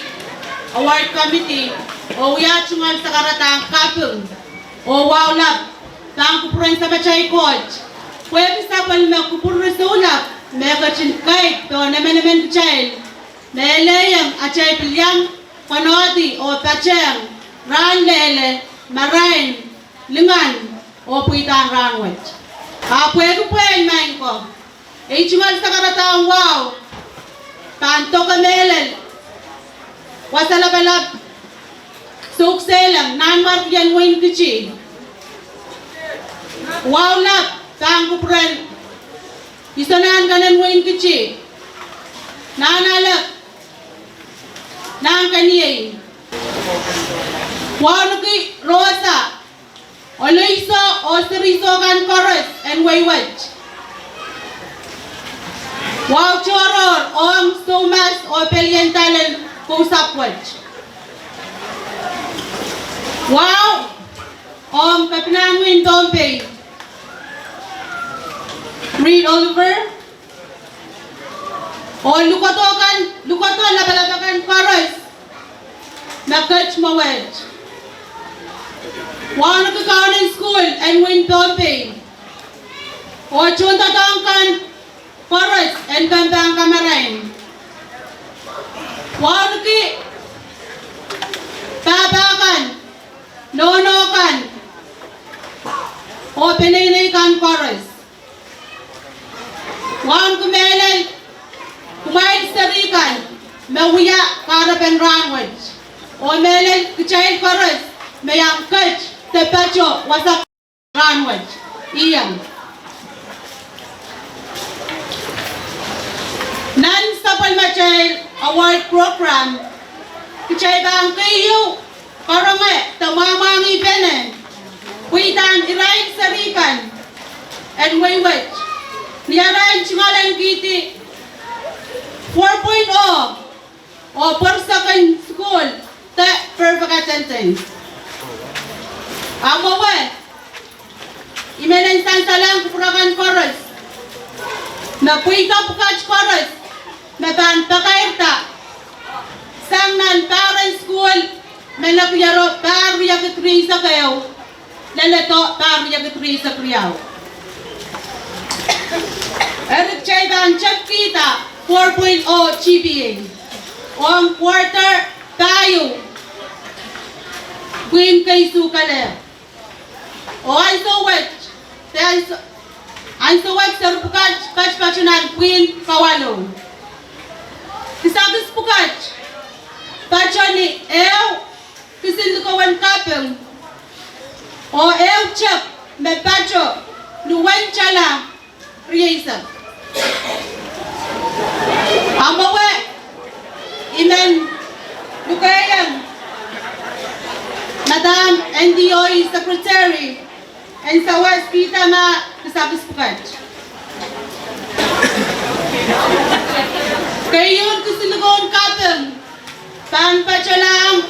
Speaker 7: award committee, o uyatsungan sa karatang kapung, o wawlap, tang kupuran sa bacay coach. Pwede sa palma kupuran sa ulap, may kachin kahit, to naman child, may layang achay pilyang, panodi o pachang, ran lele, marain, lingan, o puitang ranwet. Pwede main ko, ichungan sa karatang wow, Panto kamelel, wasalabalab, sukselang, nanmar yan wain kichi. Wawlap, tangko pren, isanan kanan wain kichi. Nanalap, nang kaniyay. Wanuki rosa, oloiso o seriso kan chorus and waywat. Wow choror om sumas o pelientalan kusapwat. Wow om kapinanguin dompe. Read Oliver. O lukoto labalabakan chorus. Nakach mawed. Wow nakakaon in school and win dompe. O chunta tangkan Forest and Gambang Kamarain. Wanuki Tabakan Nonokan O Peninikan Forest. Wan Kumelel Kumail Sarikan Mawuya Karapan Ranwich O Melel Kuchail Forest Mayang Kach Tepacho Wasak Ranwich Iyang Non-Stopal Child Award Program Kichay bang kayo Karangay Tamamangi Benen Kuitan Irain Sarikan And Waywat Niyarain Chingalan Kiti 4.0 O Porsakan School Te Perfect Sentence Amawe Imenan Sansalang Kupurakan Chorus Na puita Pukach Chorus Naban pakairta Sangnan parent school Menapyaro Parya Katri sa kayo Lalato Parya Katri sa kriyaw Eric Chayban Chapkita 4.0 GPA On quarter tayo Queen kay Sukale O ay so wet Ay so wet sa Pukach Pachpachunan Queen Kawalo Kisagis Pukach, Pachani, Kisindukawan Kapeng, O Chap, Me Pacho, Nuwan Chala, Riesa. Amawe, Imen, Lukayang, Madam NDOE Secretary, and Sawas Pita Ma, Kisagis Pukach. Kayon Kusilugon Kapeng, Panpachalang,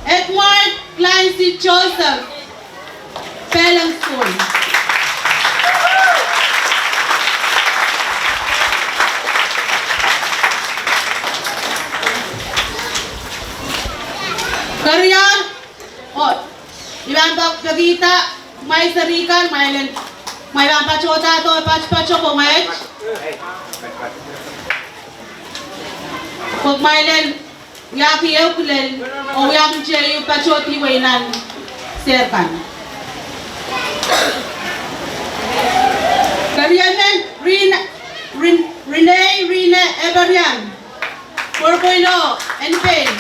Speaker 7: Edward Clancy Joseph, Pelang School. Karyan, ibang pagkagita, may sarikan, may pachota to, pacho po, may Pag mailen yaki eukulen o yaki cheyu pachoti wainan serkan. Kariyanen Rene Eberian 4.0 and Pain.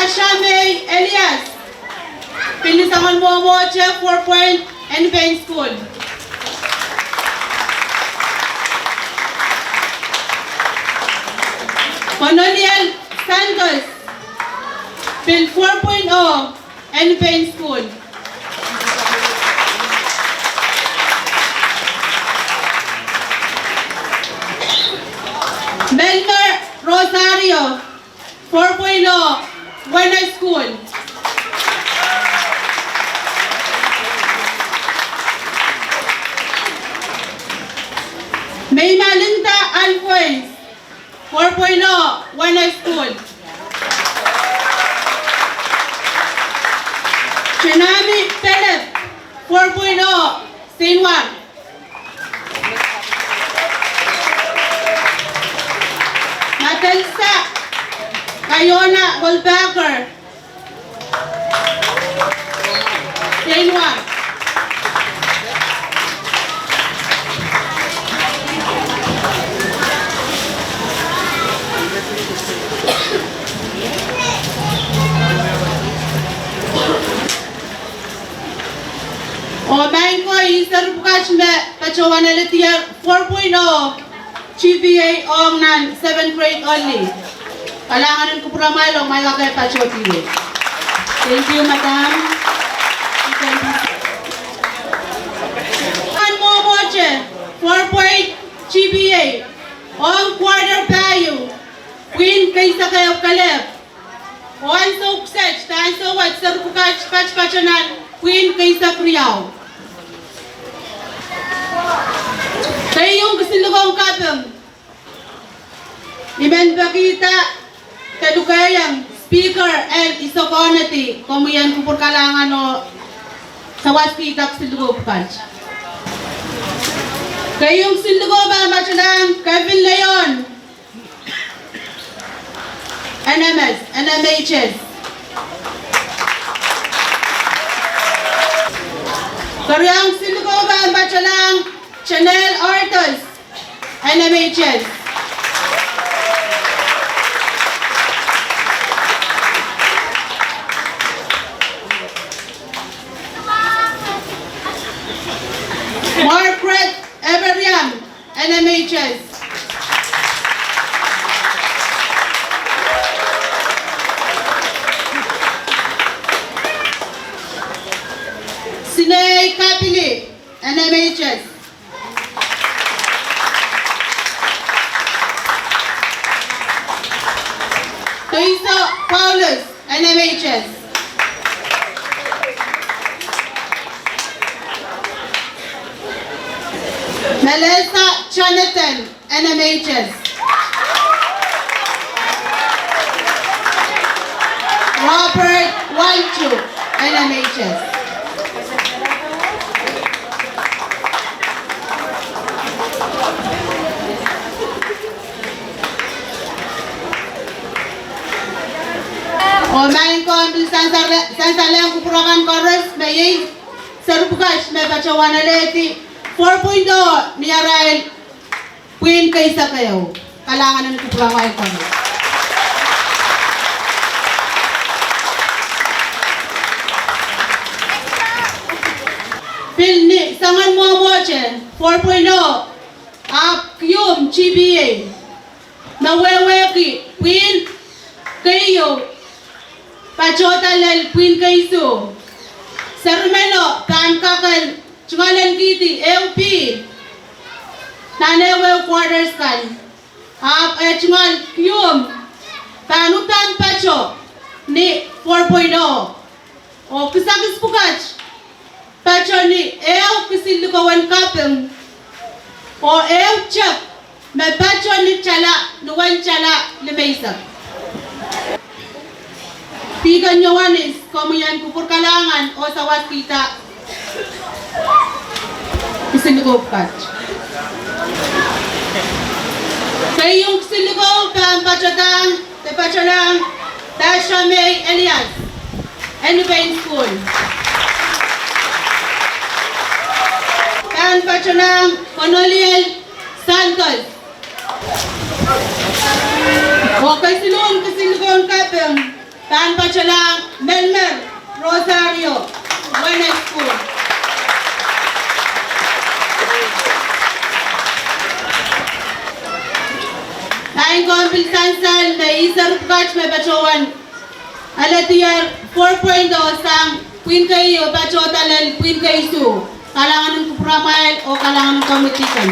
Speaker 7: Tasha May Elias. Pinisangan mo 4 point and Bain School. Manoliel Santos. Pin 4.0 and Bain School. Melmer Rosario, 4.0, Buena School. May Malinda Alfuez, 4.0, Buena School. Tsunami Philip, 4.0, Sinwar. Matelsa Kayona Goldberger, Sinwar. O main ko isar bukas me pacawan elitier 4.0 GPA ong nan 7th grade only. Kalangan ko pura malong malagay pacoti. Thank you, madam. An mo moche 4 GPA ong quarter value. Queen kaysa kayo kalep. One success, tan so what sir bukas pacanan Queen kaysa priyaw. Kaya yung kasilugong kapang Imen bakita kadukayang speaker and isokonati komuyan kupur kalangan o sawas kita kasilugong patch. Kaya yung silugong ba machanang Kevin Leon NMS, NMHS. Kaya yung silugong ba machanang Chanel Artos, NMHS. Margaret Everiam, NMHS. Sinay Kapili, NMHS. Toiso Paulus, NMHS. Melissa Jonathan, NMHS. Robert Wanchu, NMHS. O main ko ang sansaleng kupurangan koros may serbukas may pacawan aleti 4.0 ni Arael Queen kaysa kayo kalangan ng kupurangan koros. Pilni sangan mo moche 4.0 Kyum GBA Maweweki Queen kayo Pachota lal Queen kaiso Sermeno Kankakal Chungalan Kiti LP Nanewe quarters kan Chungal Kyum Panutan Pacho Ni 4.0 O kisakis pukach Pacho ni kisilukawan kapeng O chak Me pacho ni chala Nuwan chala Limaisak Tiga nyawanis, komuyan kupur kalangan o sawas kita isinugopkat. Sa iyong silugop ang pachatang Tasha May Elias, Bain School. Ang pachatang Manoliel Santos. O kasilugon kapeng Pan Pachalang Melmer Rosario, Buenas School. Nain Kombil Sansal na isar batch may bachowan. Alatiyar 4.0 sang Queen kayo bachotalal Queen kayo kalangan ng kupramail o kalangan ng komitikan.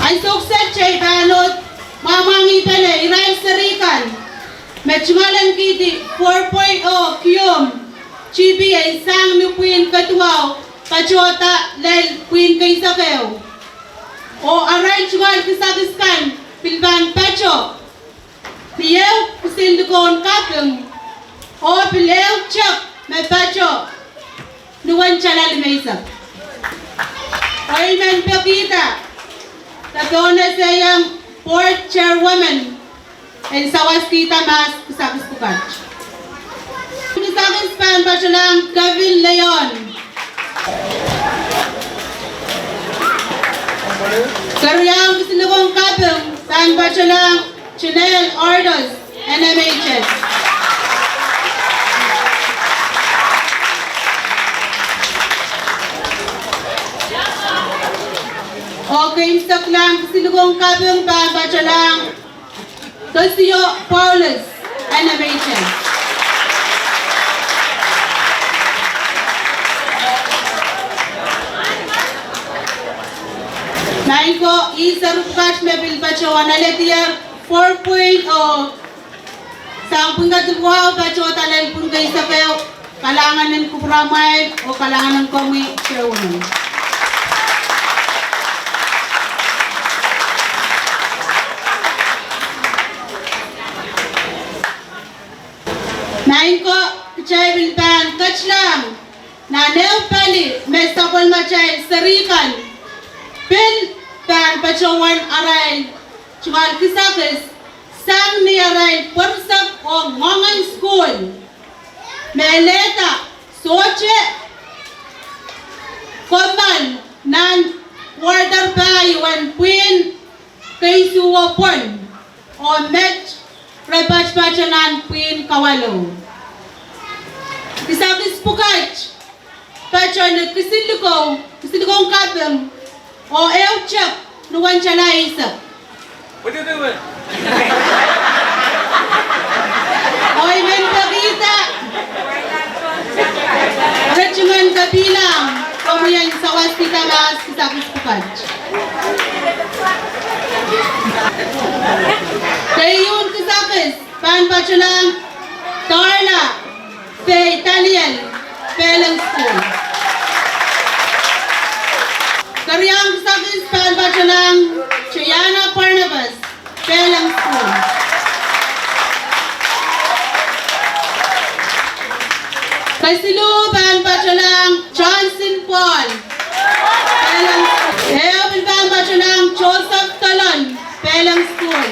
Speaker 7: Ang sukset chay banot mamangi pala Israel Sarikan Metchmalan kiti 4.0 Kiyom Chibi ay sang ni Queen Katuaw Pachota lel Queen kay Sakeo o aray chugal kisakiskan pilban Pacho Piyew kusindukon kapeng o pilew chak may Pacho nuwan chalal mesa Oilman Pekita Tatona sayang fourth chairwoman and Sawaskita Mas Kusakiskukat. Kusakispan Bachalang Gavin Leon. Karyang Kusinugong Kapung San Bachalang Chanel Ordos NMHS. Okay, stock lang Sinugong Kapung Pan Bachalang Tosio Paulus Animation. Nain ko isar batch may bilbacho analetier 4.0 sang punggatulwa bacho talal punggay sa kayo kalangan ng kupramay o kalangan ng komi chairwoman. Nain ko kachay bilban kachlam na neo pali may sapol machay sarikan pil pan pachawan aray chumal kisakis sang ni aray persak o ngongan school meleta soche komal nan water bay wan queen kay suwapon o met Rebach Pachanan Queen Kawalo. Isabis Pukach Pachan Kisilukong Kapang o Elchak Nuwan Chala Isa.
Speaker 2: What are you doing?
Speaker 7: Oy men Pagita Rechuman Kabilang Kamuyan Sawaskita Mas Isabis Pukach. Kayun Kisakis, Pan Pachalang, Tarla, Fay Talian, Pelang School. Karyang Kisakis, Pan Pachalang, Chayana Parnabas, Pelang School. Kasilu, Pan Pachalang, Johnson Paul, Pelang School. Eopil Pan Pachalang, Joseph Talon, Pelang School.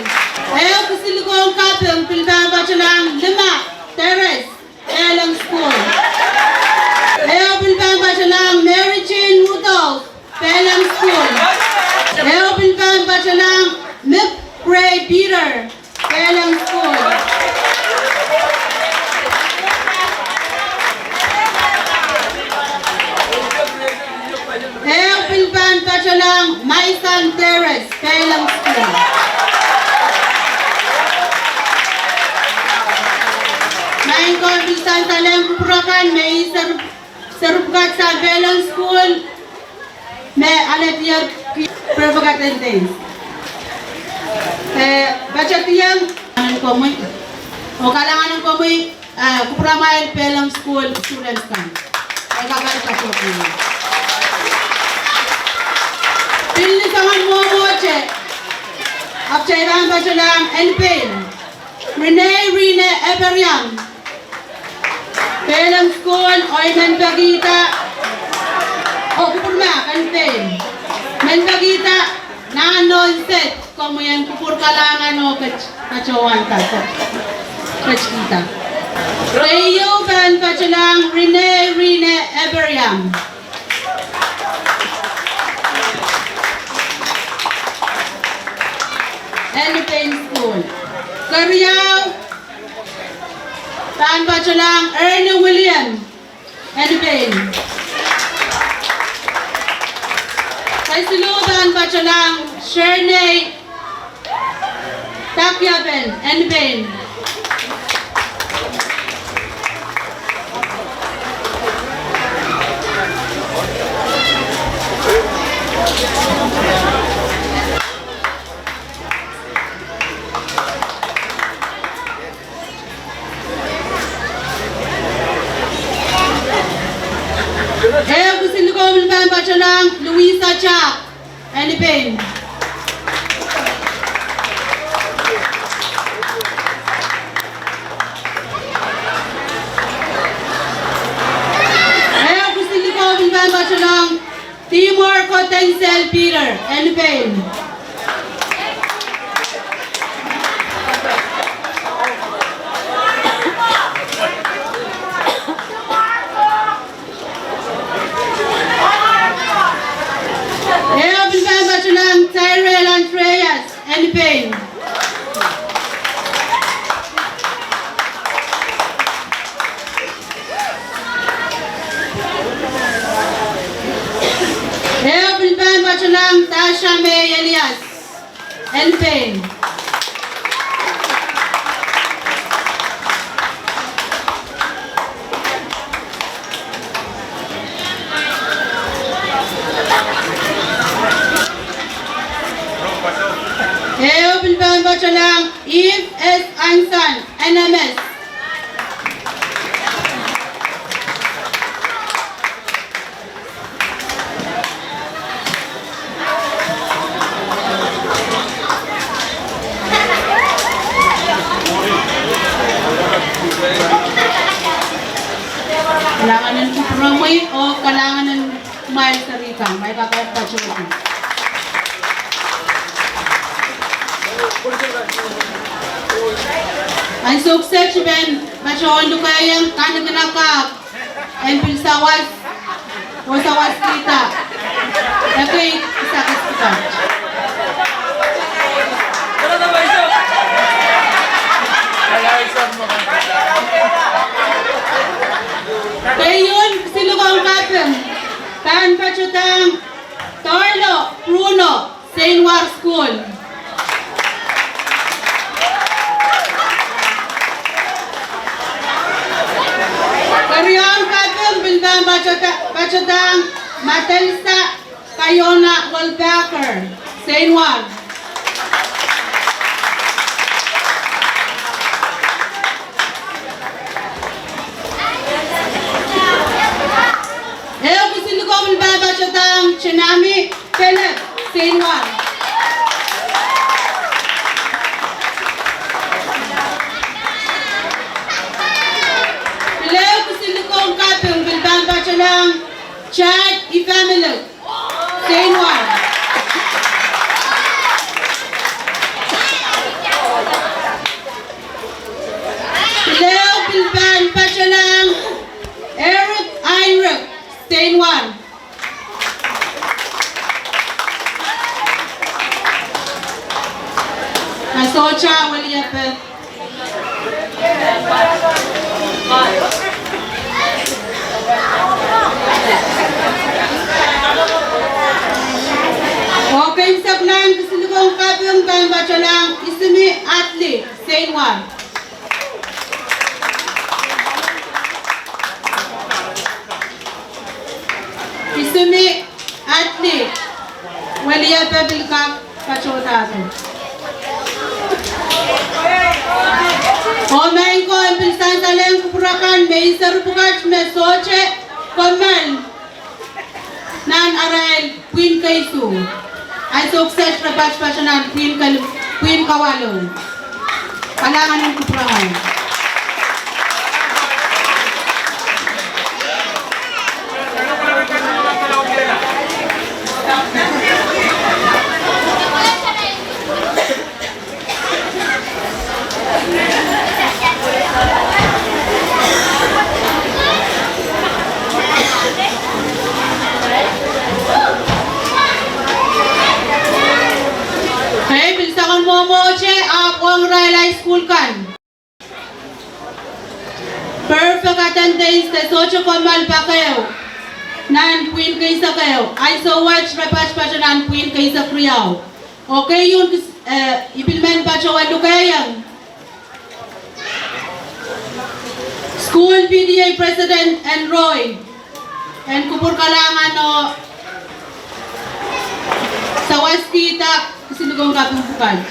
Speaker 7: Ayaw Kusilugong Kapung Pilbang Bachalang Lima Terrace Pelang School. Ayaw Pilbang Bachalang Mary Jane Rudolph Pelang School. Ayaw Pilbang Bachalang Mick Gray Peter Pelang School. Ayaw Pilbang Bachalang Maisan Terrace Pelang School. Nain ko bisan talem kupurakan may serupkat sa Pelang School may alatiyar propagatan things. Baca tiyang kalangan ko mo o kalangan ko mo kupuramayan Pelang School students kan. Ay kakal sa po niyo. Pilni saman mo moche. Apchairan bachalang Elpain. Rene Eberian. Pelang School, Oyman Bagita, o kupurma, kantin. Men Bagita, nanon set, kung yan kupur kalangan o kachawan ka, kachkita. Rayo Van Pachalang, Rene Eberian. Elephant School. Cariao, Tan Bachalang, Ernie William, Edibin. Kay Siludan Bachalang, Shernay, Takyaben, Edibin. Kaya gusto ko umilan Bachalang, Luisa Chak, Edibin. Bachalang, Timor Cotencel Peter, Edibin. Bachalang, Tyrell Andreas, Edibin. Bachalang, Tasha May Elias, Edibin. Bachalang, Eve S. Ansan, NMS. Kailangan ng promoy o kailangan ng kumain sa rika. May kakapatsukin. Ang sukses ben masyong kayang kanaganakak ang pilsawas o sawas kita. Okay, isakit kita. Kaya yun, silukang kapeng. Tan Pachutang, Torlo, Bruno, St. War School. Karyon kapeng, Bilbang Pachutang, Matelsa, Kayona, Wolbacker, St. War. Chinami, Philip, St. Juan. Philip, Silikong Kapil, Bilbang Bachalang, Chad, Ifamiluk, St. Juan. Philip, Bilbang Bachalang, Eric Heinrich, St. Juan. Socha, William. Okay, sa plan, Silikong Kapil, Bilbang Bachalang, Isumi Atli, St. Juan. Isumi Atli, William Bilkak, Pachotato. Homain ko ang pinsan taleng kupurakan may isarupukat may soche komal nan aral Queen Kaisu ay sukses na patspasyanan Queen Kawalo palangan ng kupurakan. Momoche, Apong Riley School. school kan. Perfect attendance te socho komal pa kayo. Nan puin kaisa kayo. I so watch repatch pa nan puin kaisa kriyaw. Okay yun implement pa siya walo kayang. School PDA President and Roy. And kupur kalangan no sa waskita sinugong kapong bukad.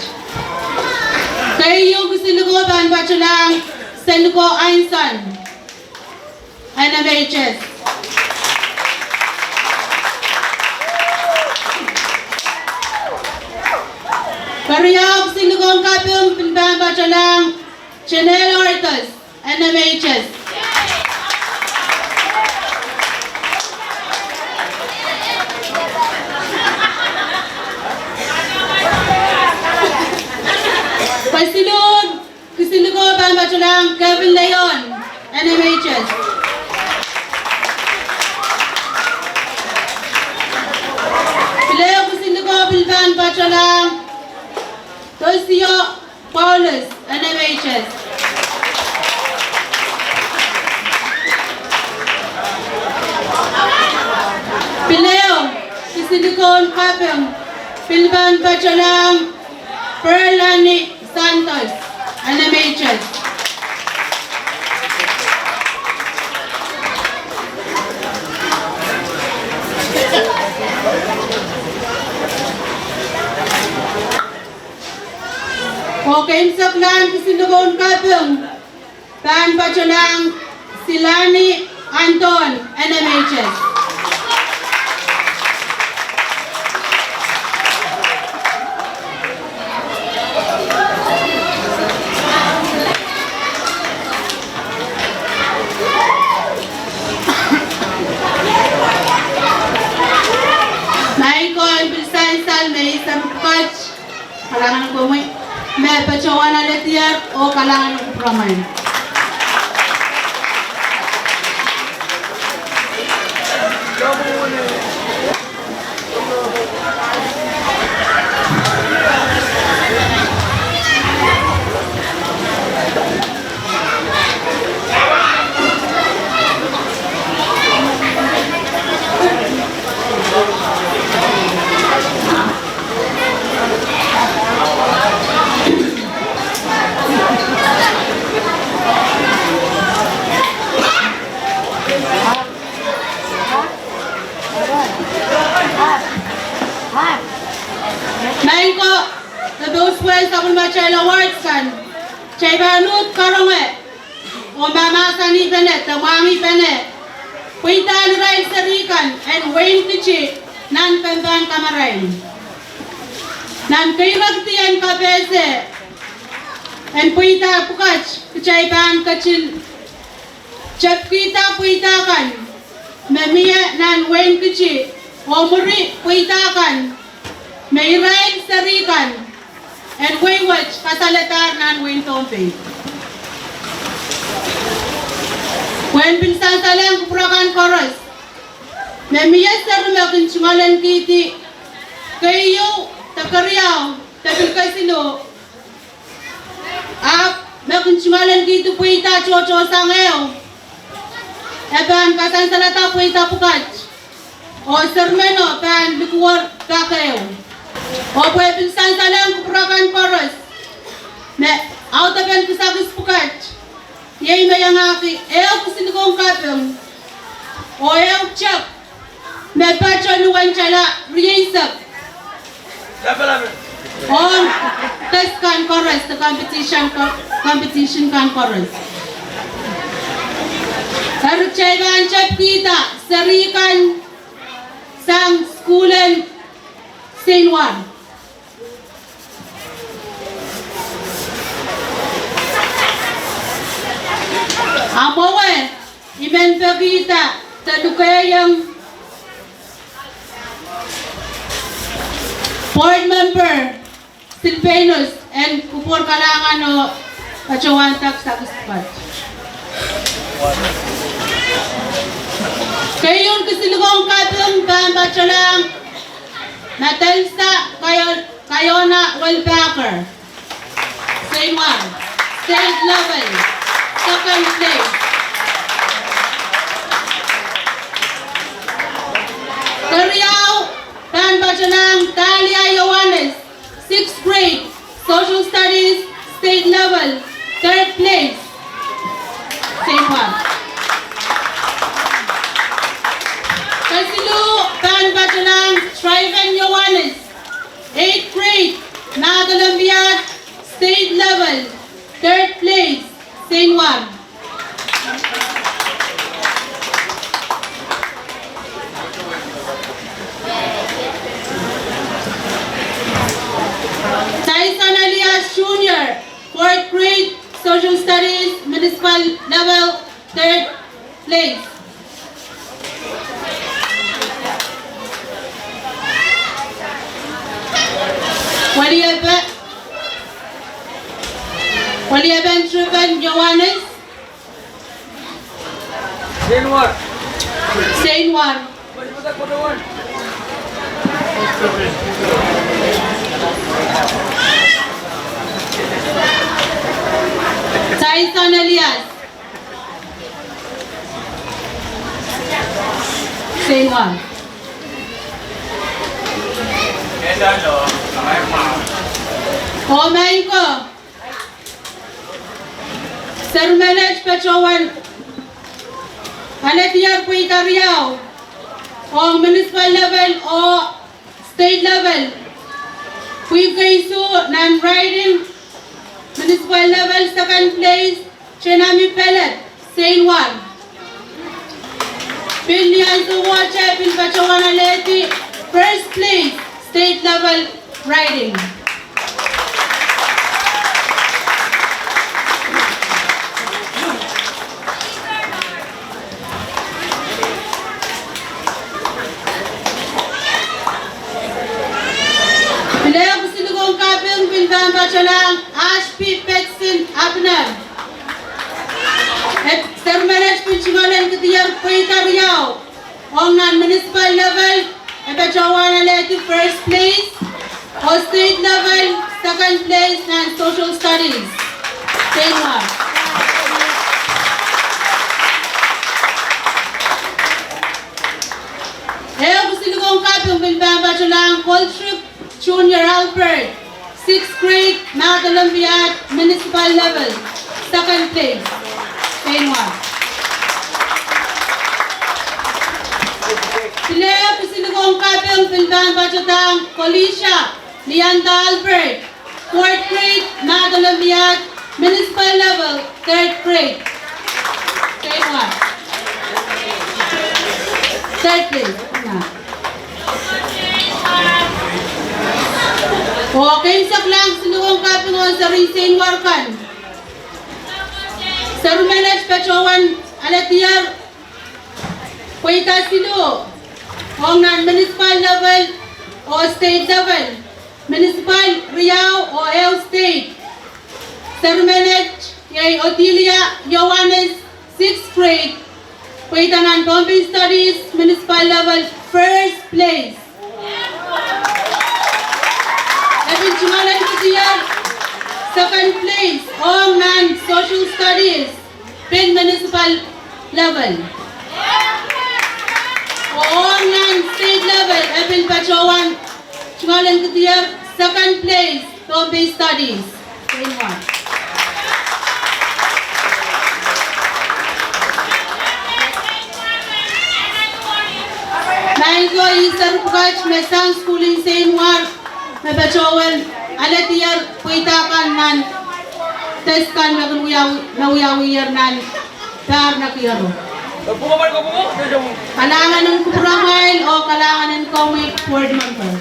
Speaker 7: Kayo sinugong ban pa siya lang Senuko Einstein. NMHS. Kariyag sinugong kapong pinbahan pa siya lang Chanel Hortus. NMHS. Pasilun, Kisilugo Bambachulang, Kevin Leon, NMHS. Pileo Kisilugo Bilban Bachulang, Tosio Paulus, NMHS. Pileo Kisilugo Kapeng, Bilban Bachulang, Perlani Santos, NMHS. Okay, sa plan Kisilugon Kapeng, Pan Bachulang, Silani Anton, NMHS. May isang coach, kalangan ko may pachawan na letier o kalangan ng pramay. Main ko, tabi usway sa kung ma-Chayla Awards kan, Chay Banut Karongwe, o mamasa ni Benet, tamami Benet, Puitan Rai Sarikan, and Wayne Kichi, Nan Pemban Kamarain. Nan Kairagtian Kabese, and Puita Pukach, Chay Ban Kachil, Chapkita Puita kan, Memia Nan Wayne Kichi, o Muri Puita kan, May Ryan Sarikan, and Waywatch Kasalatar nan Wayne Tompe. When pinsan salang kuprakan koros, may miyas na rumakin chungalan kiti, kayo, takariyaw, tabilkasilo, makin chungalan kiti puita chocho sangayaw, eban kasan salata puita pukat, o sermeno pan bikuwar kakayaw. O pwede pinsan salang kuprakan koros. Out of and kusagis pukat. Yay mayang aki. Ew kusiligong kapeng. O ew chak. May pacho luwan chala. Riyasak. On test kan koros. The competition kan koros. Sarukchayban chap kita. Sarikan sang schoolen Sinwan. Amawe, imen pagita, talukayang board member, Silvanus, and kupor kalangan o pachawantak sa kuspat. Kayon kasilugong kapyung bachalang Natalsa Kayona Welbacker. Same one. state level, second place. Riau dan Bajalang Talia Yohanes, 6th grade, social studies, state level, 3rd place. Same one. Kasilu dan Bajalang Triven Yohanes, 8th grade, Nagalumbiad, state level, 3rd place. Same one. Tyson Elias Jr., 4th grade, social studies, municipal level, 3rd place. Waliaben Triven Johannes, Saint War. Tyson Elias, Saint War. Homain ko. Sir Manage Pachowan. Hanetiyar Puita Riau. O municipal level o state level. Pui Kaisu non-riding municipal level second place. Chenami Pellet. Saint One. Pilihan Suwacha Pil Pachowan Aleti. First place state level riding. Bacalang Ashpi Petsin Abner. Termanage Pinchimalan Kutiyar Puita Riau. On non-municipal level, Ebachawana led to first place. On state level, second place and social studies. Same one. Heo Kusiligong Kapyung Bilbang Bacalang Coltrip Junior Albert. 6th grade, Mount Olympiad, municipal level, second place. Same one. Pilea Pisilugong Kapyung Pilbang Bachatang, Colisha, Leanda Albert, 4th grade, Mount Olympiad, municipal level, 3rd grade. Same one. 3rd place. Okay, saklang sinuwang kapingon sa Rinsin Warkan. Sa Rumenech Pachowan Alatiyar Puita Sido. Hong non-municipal level o state level. Municipal Riau o El State. Sa Rumenech kay Otilia Yohanes 6th grade. Puita non-bombing studies municipal level first place. Pinchimalan Kutiyar, second place, Hong Nan Social Studies, Pin Municipal Level. Hong Nan State Level, Epin Pachowan, Chimalan Kutiyar, second place, Tombe Studies. Same one. Naingo Isar Pukach, Mesang Schooling Same One. Mabachowan alatiyar puitakan nan teskan nawiyawiyar nan dar na kiyaro. Kalangan ng kupramail o kalangan ng comic word number.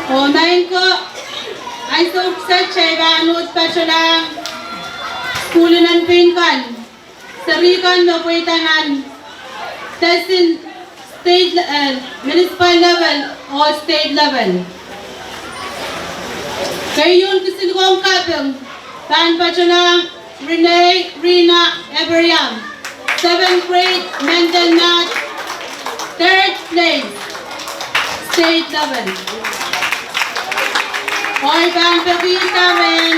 Speaker 7: Onain ko ay sukset siya ibanot pa siya lang kulinan pinkan sarikan no puitanan testin state municipal level o state level. Kaya yun kasi kong kapang Band Bachalang Renee Rina Eberiam. 7th grade mental math, 3rd place, state level. Hoy Band Pepita rin.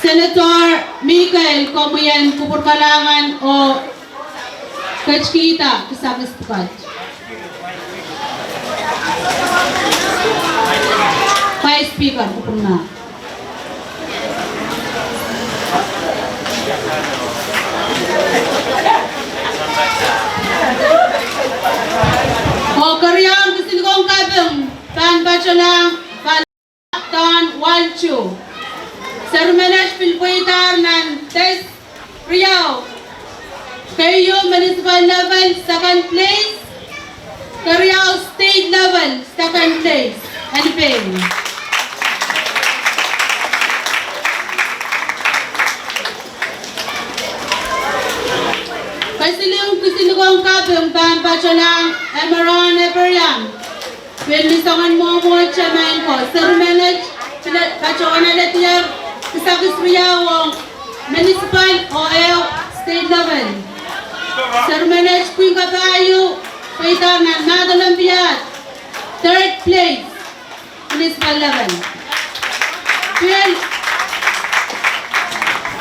Speaker 7: Senator Mikael Komuyan Kupurmalangan o Kachkita Kasabis Pukat. Vice Speaker Kupurna. O karyang kasiligong kabang Pan Bachalang Palaktan Walchu. Sermenesh Pilpuitar nan Test Riau. Kayo municipal level 2nd place. Karyao state level 2nd place. And fail. Kasiligong kabang Pan Bachalang Emeron Eberiam. Pilisangan mo mo chairman ko. Sermenesh Pachawana Letiyar. Kasagis Riawong Municipal OL State Level. Sermenesh Queen Kabayo Paitar na Nadalambiat 3rd place Municipal Level. Phil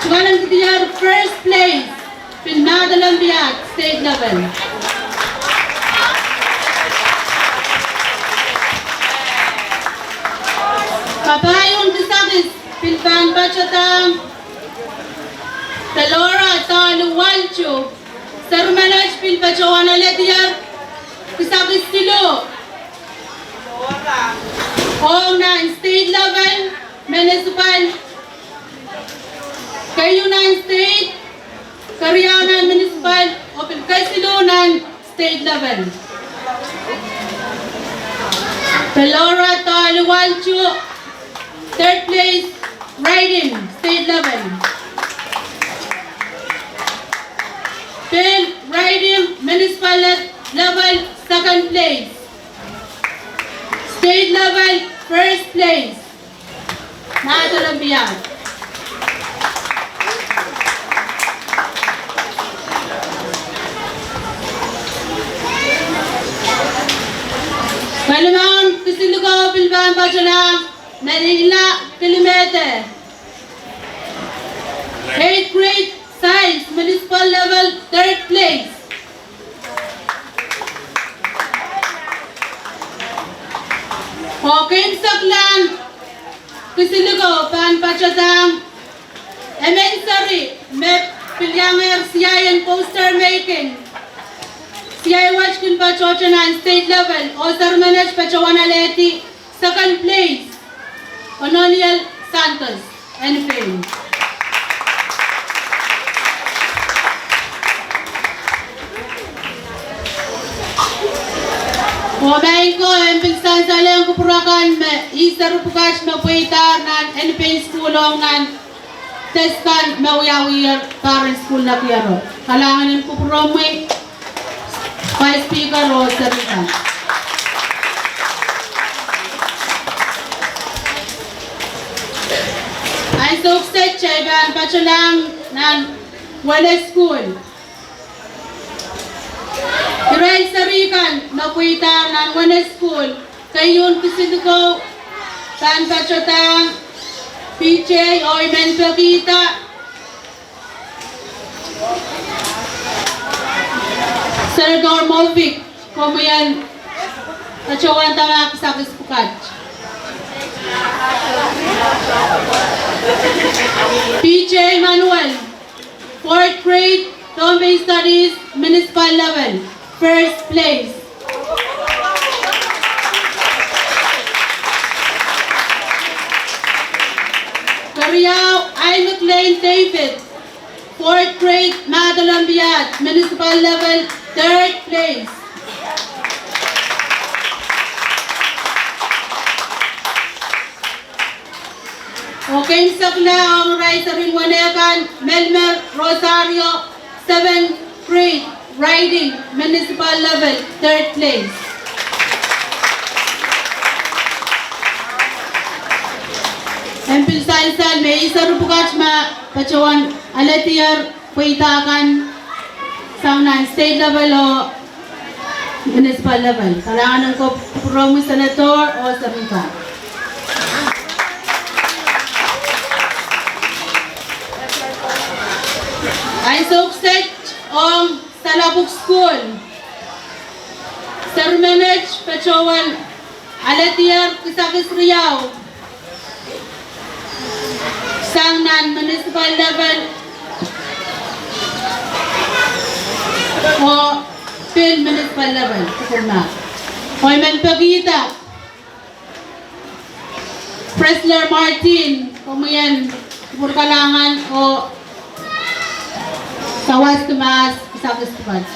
Speaker 7: Chugalang Kitiyar 1st place Phil Nadalambiat State Level. Kabayong Kasagis Pilpan Bachatang Talora Talu Walchu Sermenesh Pilpachawana Letiyar Kisagis Tilo Hong na state level municipal kayo na state Karyanan municipal o Pilkaisilo na state level Talora Talu Walchu 3rd place riding state level. Bill riding municipal level 2nd place. State level 1st place. Nadalambiyan. Kalimangan Kasilugaw Bilbaan Bachalang Manila Kilometer. 8th grade science municipal level 3rd place. Hokin Saklan Kisilugaw Pan Pachatang Emensari Mep Pilyanger Siyayan poster making Siyay Wachkin Pachochanan state level Osar Manaj Pachawana Leti 2nd place Ononial Santos and fame. Wabain ko ang pinsan sa layang kupurakan isar pukas mapuitar nan NPN schoolong nan testan mawiyawiyar parent school na piyaro. Kalangan ng kupuromoy Vice Speaker o Sarita. Ay sukset siya iban pachalang ng wala school. Kiray sarikan mapuita ng wala school. Kayon kisiduko saan pachatang PJ o imen pagkita. Senador Molvic, como yan pachawan tama sa kispukat. PJ Manuel, 4th grade, Tomei Studies, municipal level, 1st place. Cariao I. McLean David, 4th grade, Madalambiat, municipal level, 3rd place. Okay, sakla ang rider rin wanekan, Melmer Rosario, 7th grade, riding, municipal level, 3rd place. Empil Saisal, may isa rupukat ma pacawan aletiyar kuitakan sa state level o municipal level. Kailangan ng promo senator o sarita. Ay sukset ang Salabuk School. Sir Manage pacawan aletiyar Kisakis Riau. Sang non-municipal level o field municipal level. Kurna. Hoyman Pagita, Presler Martin, kumuyan, Burkalangan o Tawas Tumas, Isakis Tumas.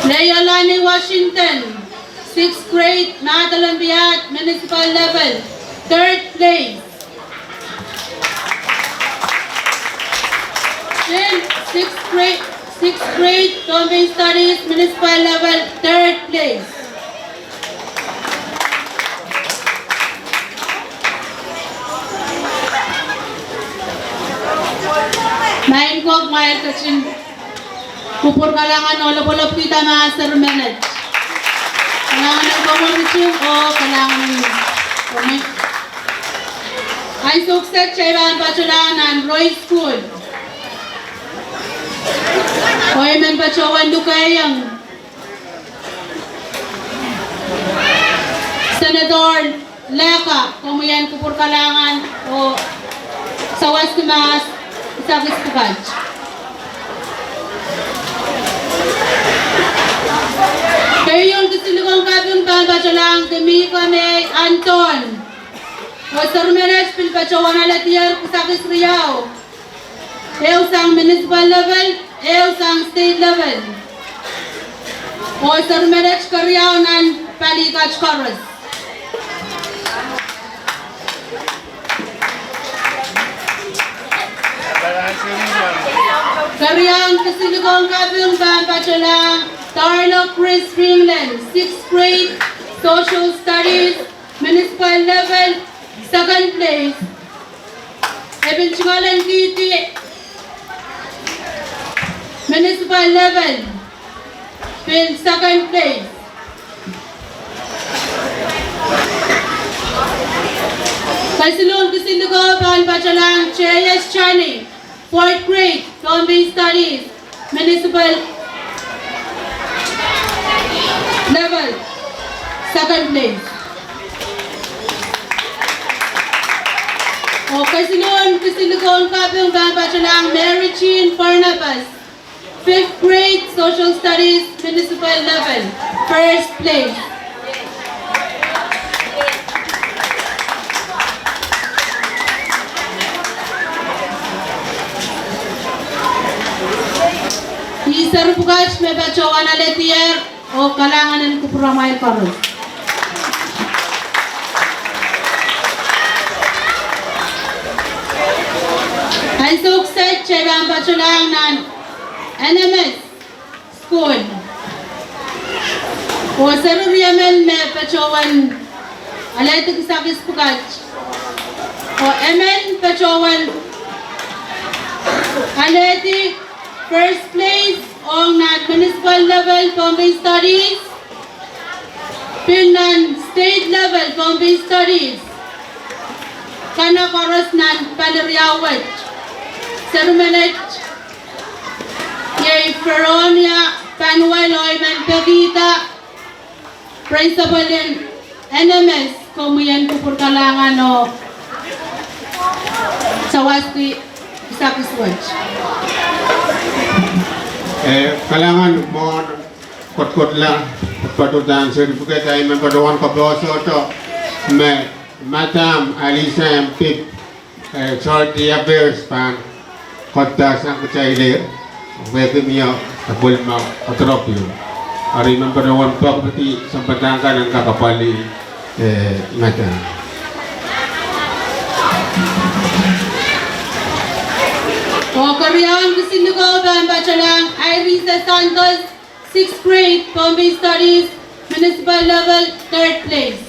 Speaker 7: Leolani Washington, 6th grade, Madalang Biat, municipal level, 3rd place. Then, 6th grade, Tombay Studies, municipal level, 3rd place. Main kog, main kachin. Kupur kalangan o lopolop kita mga Sir Mened. Kailangan ng promotion o kailangan ng comment. Ay sukset siya ibang pachulanan, Roy School. Hoy men pachawan dukayang. Senador Leka, kumuyan kupur kalangan o sawas tumas, isagis tukaj. Kayo yung gusto kabyung pambachalang demi kami Anton. O Sir Menech pilpachawan alatiyar Kisakis Riau. Eu sang municipal level, eu sang state level. O Sir Menech Karyao nan palikach karas. Karyang kasiligong kabyung pambachalang Tarlo Chris Ringland, 6th grade, Social Studies, Municipal Level, 2nd place. Eventualan Kiti, Municipal Level, 2nd place. Kasilun Kisilugo, Pachalang, Cheyas Chani, 4th grade, Tombay Studies, Municipal Level, 2nd place. O Kasilugon Kapyung Pachalang, Mary Jean Barnabas, 5th grade, Social Studies, Municipal Level, 1st place. Isar Pugas, may bacawan aletier o kalanganan ko pramay karon. Ay sukset siya ang bacalang ng NMS School. O saruriyamen may bacawan aletik sakis Pugas. O MN bacawan aletik first place on municipal level Tombay Studies, Finland state level Tombay Studies, kana karos nan Paliriawat, Sir Menech, Yay Feronia, Panuel Oyman Pagita, Principal in NMS, kumuyan kupur kalangan o Sawaski Isakiswatch.
Speaker 1: Kailangan mo kot-kot lang patutan sa ribuket ay mapaduan ka bloso to may Madam Alisa Pip shorty affairs pan kotas ang kacailir webe miya tabul ma atropio ari mapaduan pa pati sampatangkan ang kakapali Madam.
Speaker 7: O Korean gusto ko ba bacalang Irisa Santos, 6th grade, Tombay Studies, municipal level, 3rd place.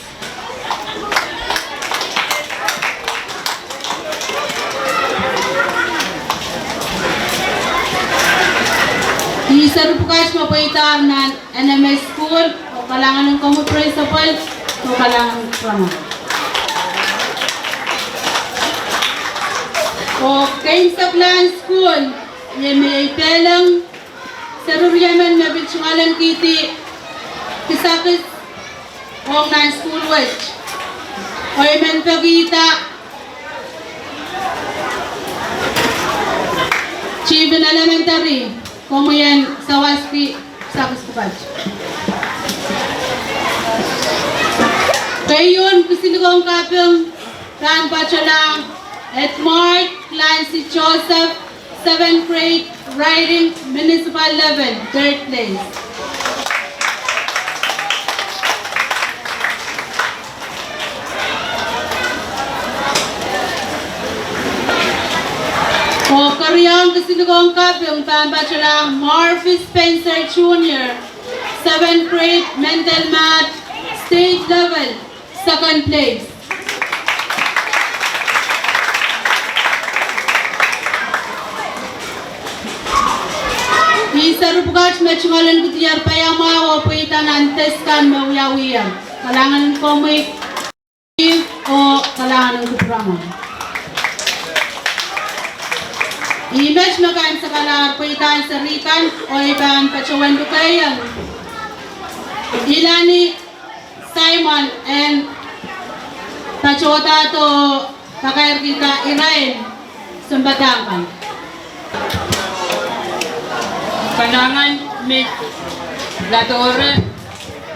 Speaker 7: Isa Rupukas mapaitar ng NMS School o kalangan ng Common Principal o kalangan ng Prama. O Kaynes Saplan School, may pelang Saruriaman na bitsungalan kiti Kisakis o ng School West. O imen pagita Chiban Elementary. Como yan sa Waspi, sa Kuskupaj. Kaya yun, gusto ko ang kapyung Clan Pachalang at Mark, Clan si Joseph, 7th grade, riding municipal level, 3rd place. O Koreang kasinugong cup yung Bachelor Murphy Spencer Jr. 7th grade mental math state level 2nd place. Isa rupugat matchmalan kutiyar payama o puitan antes kan mauyawiyan. Kalangan ng comic o kalangan ng kuprama. Image makan sa kalar puitan sa rikan o iban pachawan dukayan. Ilani Simon and pachota to pakayar kita Irael Sumbatangan.
Speaker 9: Panangan mit latore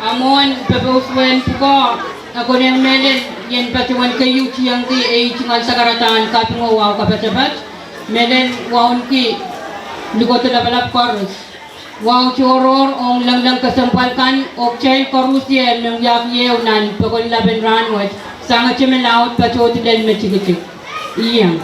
Speaker 9: amon pepuswen ko ako niyang melen yan pachawan kayo siyang ti ay tingal sa karatan kapingo wow kapasabat. Melen waun ki lugoto na balap chorus. Wow choror ong langlang kasampalkan ok chay chorus yan ng yakyew nan pagol laban ranwat sanga chimelaut pachoti del mechigiti. Iyang.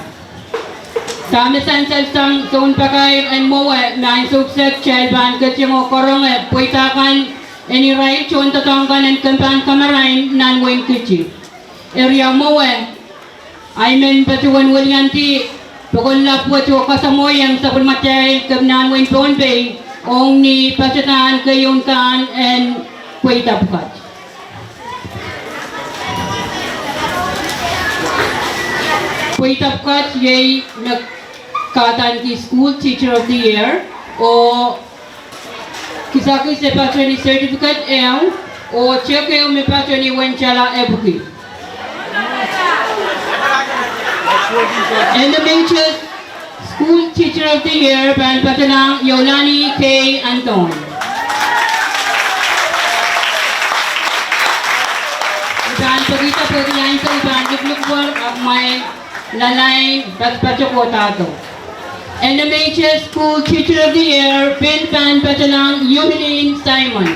Speaker 9: Tama san sang zon pakair and moe nine success chay ban kaching o korong puitakan any right chon tatangkan and kampan kamarain nan wen kichi. Area moe I mean patuan walyanti Pagod na po ito kasamoyang sa pulmatay kabnan wen ponbay ong ni pasatan kayon kan and puitapkat. Puitapkat yay nagkatan ki School Teacher of the Year o kisaki sa pasyon ni Certificate M o check yung may pasyon ni Wenchala Ebuki. And the Beaches School Teacher of the Year, Patalang Yolani K. Anton. Iban pagita po riyan sa iban luglugwar at may lalay Patpachokotato. And the Beaches School Teacher of the Year, Patalang Yubilin Simon.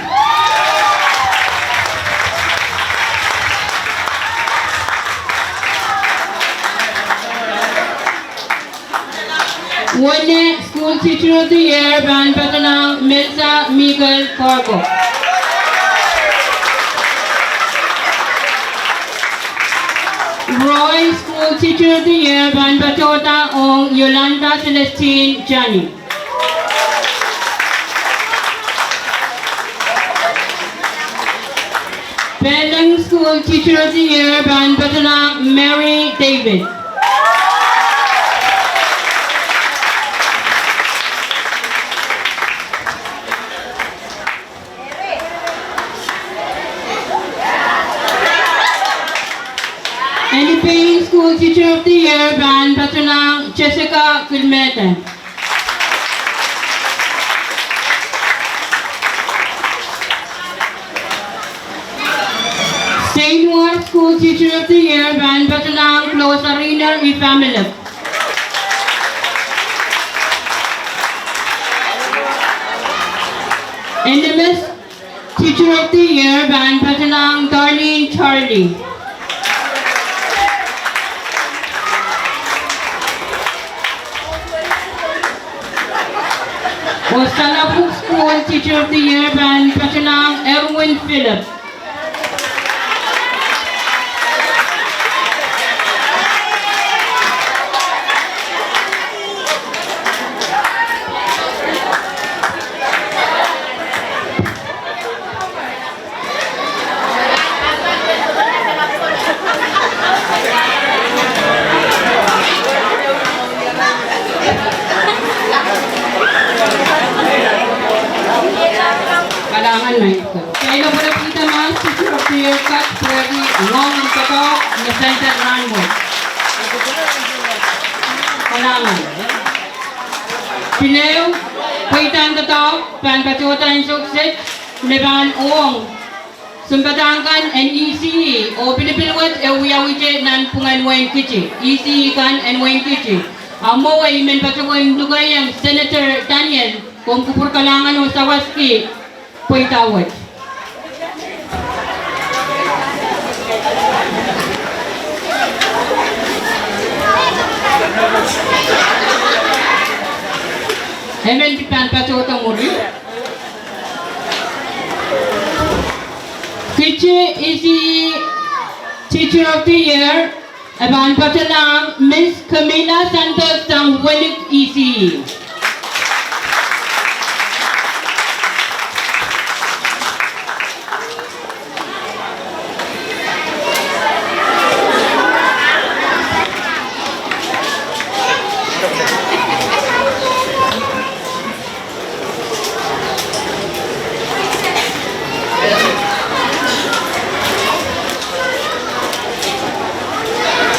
Speaker 9: One School Teacher of the Year, Patalang Melsa Miguel Cargo. Roy School Teacher of the Year, Patota Ong Yolanda Celestine Jani. Pending School Teacher of the Year, Patalang Mary David. And the Paying School Teacher of the Year, Patalang Jessica Kilmete. St. Mark School Teacher of the Year, Patalang Closarina Ifamilip. And the Miss Teacher of the Year, Patalang Darlene Charlie. Salapuk School School Teacher of the Year ban Pachalang Erwin Philip. Kailangan na ito. Kaya na po nakita naman, Teacher of the Year, Kat Freddy, Ngong ang Katok, na Center Ranwood. Kailangan. Pilew, Paitan Katok, Pan Pachotan Suksit, Leban Ong, Sumpatangkan, and ECE, o Pilipilwat, e Uyawiche, Nan Pungan Wayne Kichi, ECE kan and Wayne Kichi. Amo ay men patungan lugay ang Senator Daniel, kung kupur kalangan o Sawaski, Paitawad. Hemen Pipan Pachota Muri. Kichi is the Teacher of the Year. Aban Pachalang Miss Camila Santos ng Winik ECE.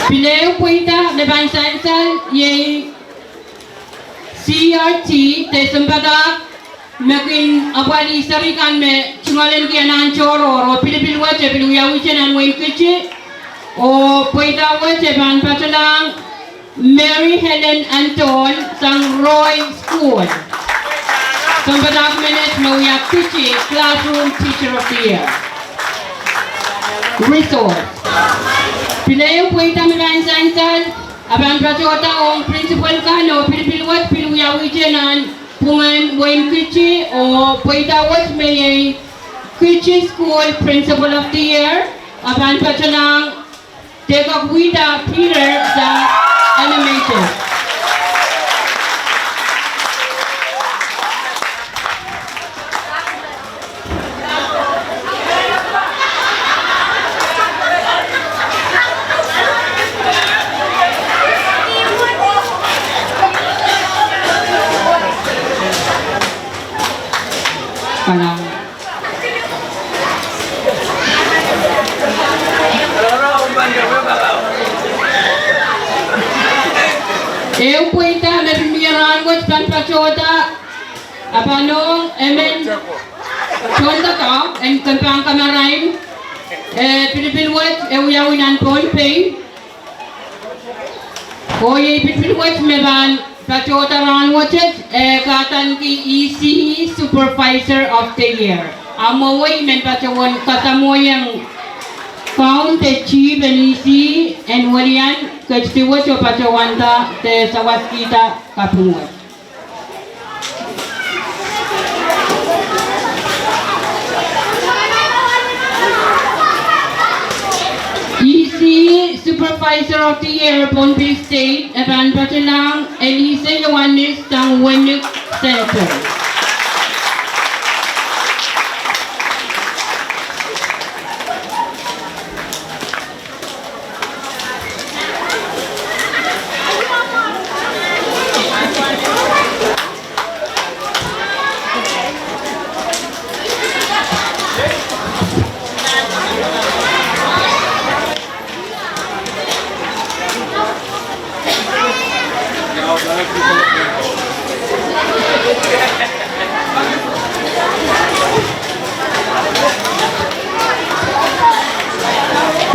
Speaker 9: Pileu puita leban sansal ye CRT te sembadak makin awali sarikan me chungalen ki anan choro ro pilipil wache pilu ya wiche nan wen kichi o puita wache ban Pachalang Mary Helen Anton sang Roy School sembadak menet me ya kichi Classroom Teacher of the Year Resource Pileu puita milan sansal aban Pachota ong principal kano pilipilwat piluyawiche nan pungan Wayne Kichi o puita wat may Kichi School Principal of the Year aban Pachalang Tekakwita Peter sa animation. Palang. Eu puita na pimiran wat pan Pachota abanong emen chonda ka en kampang kamarain pilipilwat eu yawinan Pohnpei Oye pilipilwat meban Pachota ranwachet katan ki ECE Supervisor of the Year. Amoy men pachawon katamoyang found the chief and ECE and walian kachtiwat o pachawanda te sawaskita kapungwat. ECE Supervisor of the Year, Pohnpei State, Aban Pachalang, Elisa Yohanes ng Winik Center.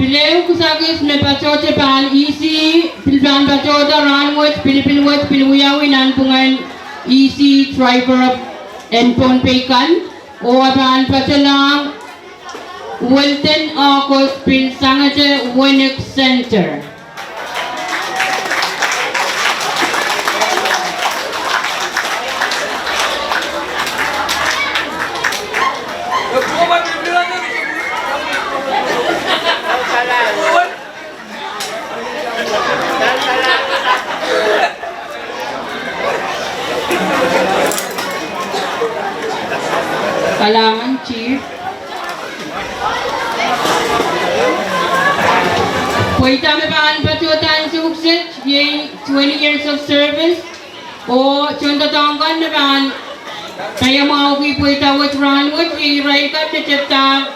Speaker 9: Pileu kusagis me pachote pan ECE pilban pachota ranwat pilipilwat piluyawi nan pungan ECE Driver and Pohnpei kan o aban Pachalang Wilton Akos pil sangate Winik Center. Puita me baan patutan suksit, ye 20 years of service, o chunta tongkan me baan, kaya mau ki puita wat ranwat, ye raikat te chapta,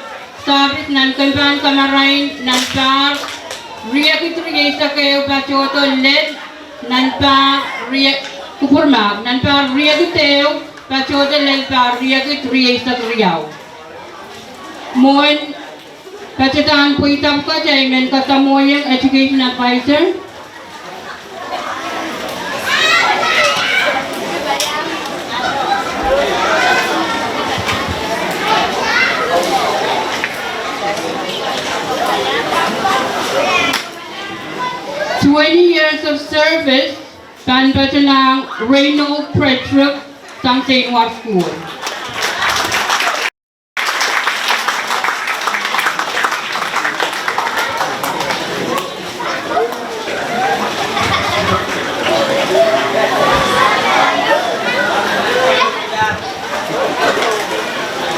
Speaker 9: service nan kanpan kamarain, nan par, riya kitriye sa kayo patuto led, nan pa riya, kupurmak, nan pa riya kiteo, patuto led pa riya kitriye sa kriyaw. Mon, Kacitaan po itam ka dyan, men katamoyang education advisor. Years of service, pan pa siya ng Reynold Pretruk sa St. War School.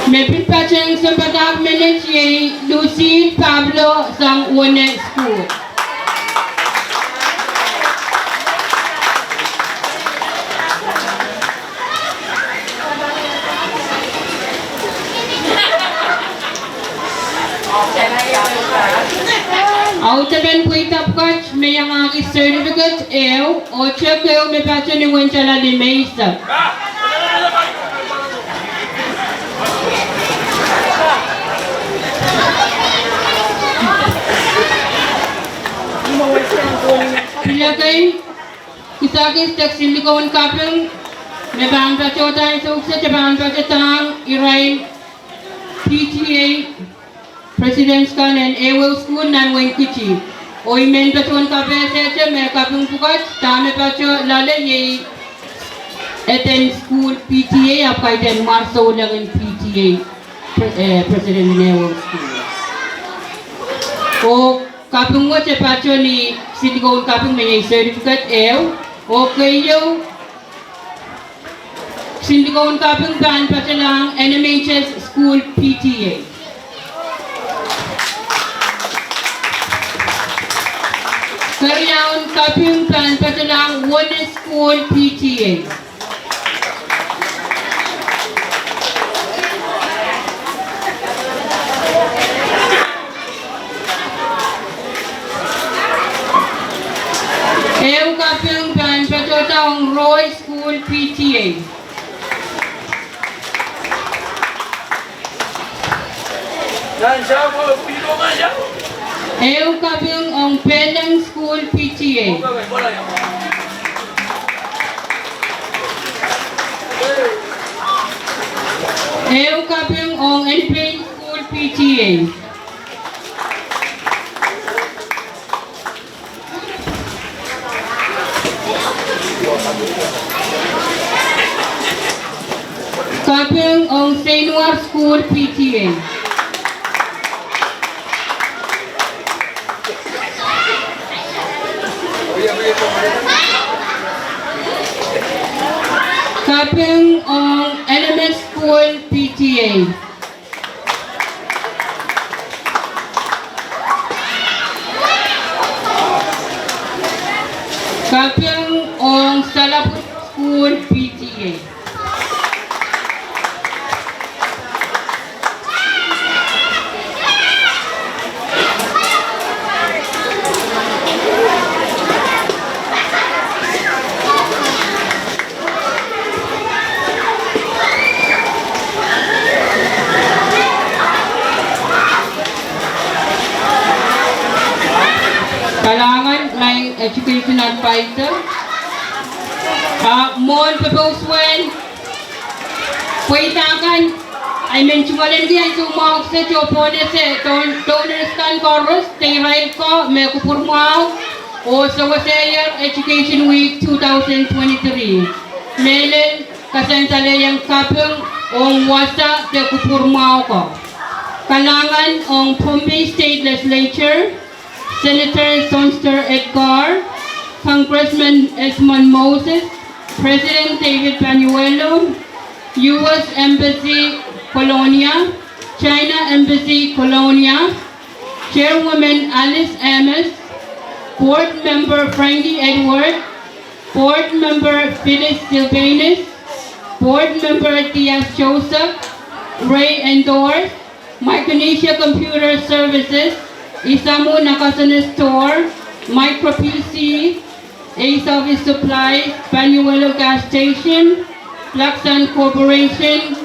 Speaker 9: May pinpachang sa Batak Minute Lucille Pablo sa Une School. Autaban po itapkat may ang aking certificate o check kayo may pacho ni Winchala ni Mesa. Pilagay, kisagis taksin likawan kapeng may bang pacho tayo sa uksa bang pacho tang irain PTA President's Kanan Ewell School nan wen kichi. Oy men pachuan kape seche me kapung pukat tame pacho lale ye attend school PTA apkai den marso lang PTA President Ewell School. O kapung mo che pacho ni sindigaw kapung may certificate o kayo sindigaw kapung ban pacho lang NMHS School PTA. Karyaon kapyung plan pa lang One School PTA. Ew kapyung plan pa lang Roy School PTA. Eu kapyung ang Penang School PTA. Eu kapyung ang Enfield School PTA. Kapyung ang St. War School PTA. Kapyung ang LMS School PTA. Kapyung ang Salaput School PTA. Kailangan may education advisor. Mon pepuswen. Puitakan. I mention already ay sumawag sa Jopone se donors kan chorus tayrail ko may kupurmaw o sa Wasayer Education Week 2023. Melen kasansalayang kapyung ong wasa te kupurmaw ko. Kailangan ong Pompey State Legislature, Senator Sonster Edgar, Congressman Esmond Moses, President David Panuelo, U.S. Embassy Colonia, China Embassy Colonia, Chairwoman Alice Amos, Board Member Frankie Edward, Board Member Phyllis Sylvanus, Board Member Diaz Joseph, Ray Endors, Micronesia Computer Services, Isamu Nakasana Store, Micro PC, Ace Office Supplies, Panuelo Gas Station, Flaxan Corporation,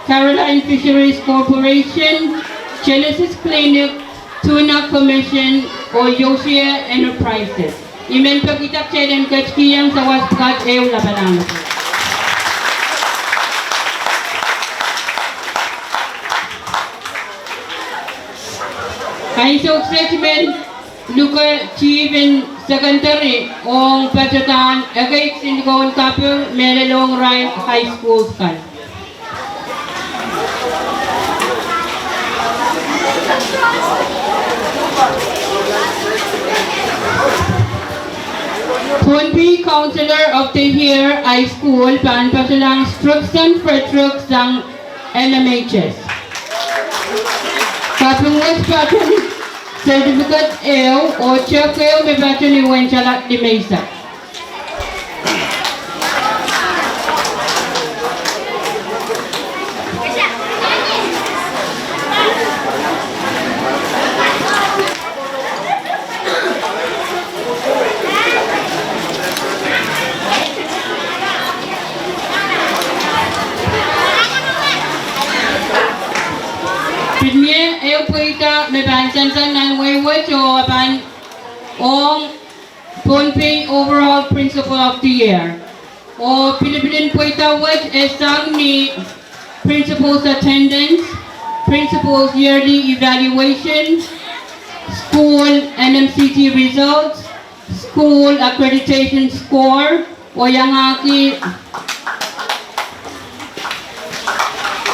Speaker 9: Caroline Fisheries Corporation, Genesis Clinic, Tuna Commission, o Yoshia Enterprises. Imen pagitak cheden kachkiyang sa waspat ew labanang. Kain suksesmen luka chiven secondary ong patutan agay sinikawan kapil Menelong Ryan High School kan. Kunbi Counselor of the Year High School pan patulang Struxon Frederick sang LMHS. Kapungwas patun Certificate Ew o Chakeo may patun ni Wenchalak di Mesa. Eu puita me ban sansan nan wayward o ban ong Pohnpei overall principal of the year. O Pilipinan puita wat esang ni principal's attendance, principal's yearly evaluation, school NMCT results, school accreditation score o yang aki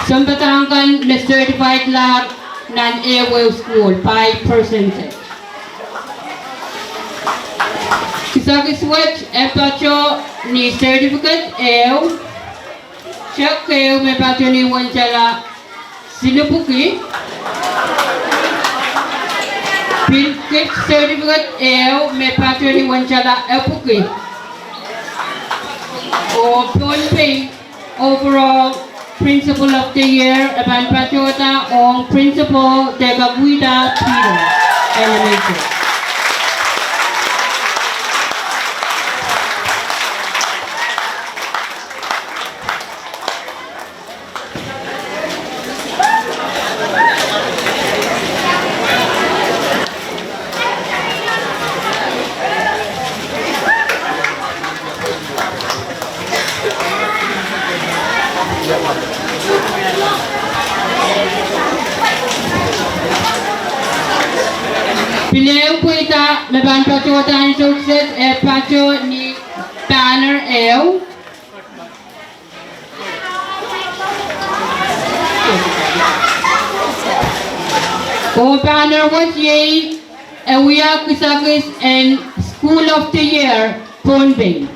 Speaker 9: Sambatangkan na certified lab ng Airwell School by percentage. Kisakiswatch epacho ni certificate ew. Check kayo may pacho ni Wanchala Sinupuki. Pilkit certificate ew may pacho ni Wanchala Epuki. O Pohnpei overall Principal of the Year, Aban Patriota on Principal de Gaguida Peter, Elementary. Pileu puita meban patriota ang sukses patio ni Banner Ew. O Banner was ye Ewiya Kisakis and School of the Year Pohnpei.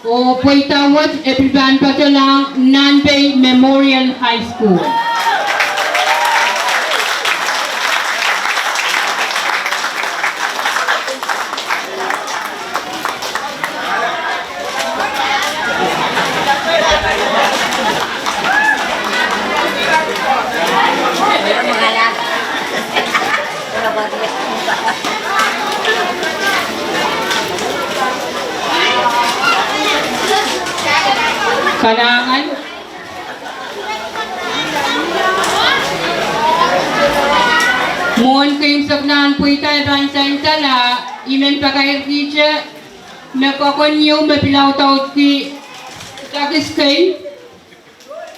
Speaker 9: O puita was epiban patio lang Nanbei Memorial High School. Kalangan Mohon kayong saklaan po itay bansang tala imen pagkayag teacher nakokonyo mapilaw taot ki takis kay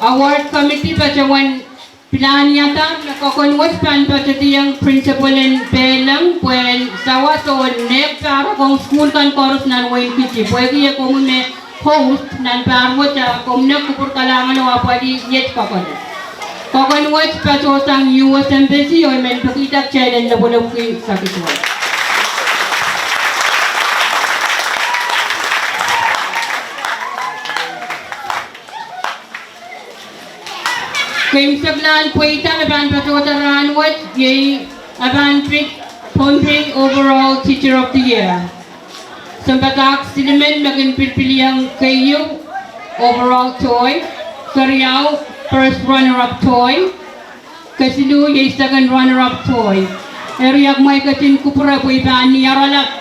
Speaker 9: award committee pa jawan pilahan yata nakokonwas pan pa tiyang principal and pelang puen sawa so nek para kong school kan koros nan wain kichi pwede ya kong me host nan parwo cha komna kupur kalangan wa pwadi yet kokon kokon wat pa so sang US embassy o men pakita channel na bulok ki sa kitwa Kayong saglaan po ita aban pa so taran wat yay aban Pompey Overall Teacher of the Year. Sampatak Siliman maging pipiliang KU Overall Toy. Kariao First Runner-Up Toy. Kasilu yung second Runner-Up Toy. Eriyak may katin kupura po iba ni Aralap.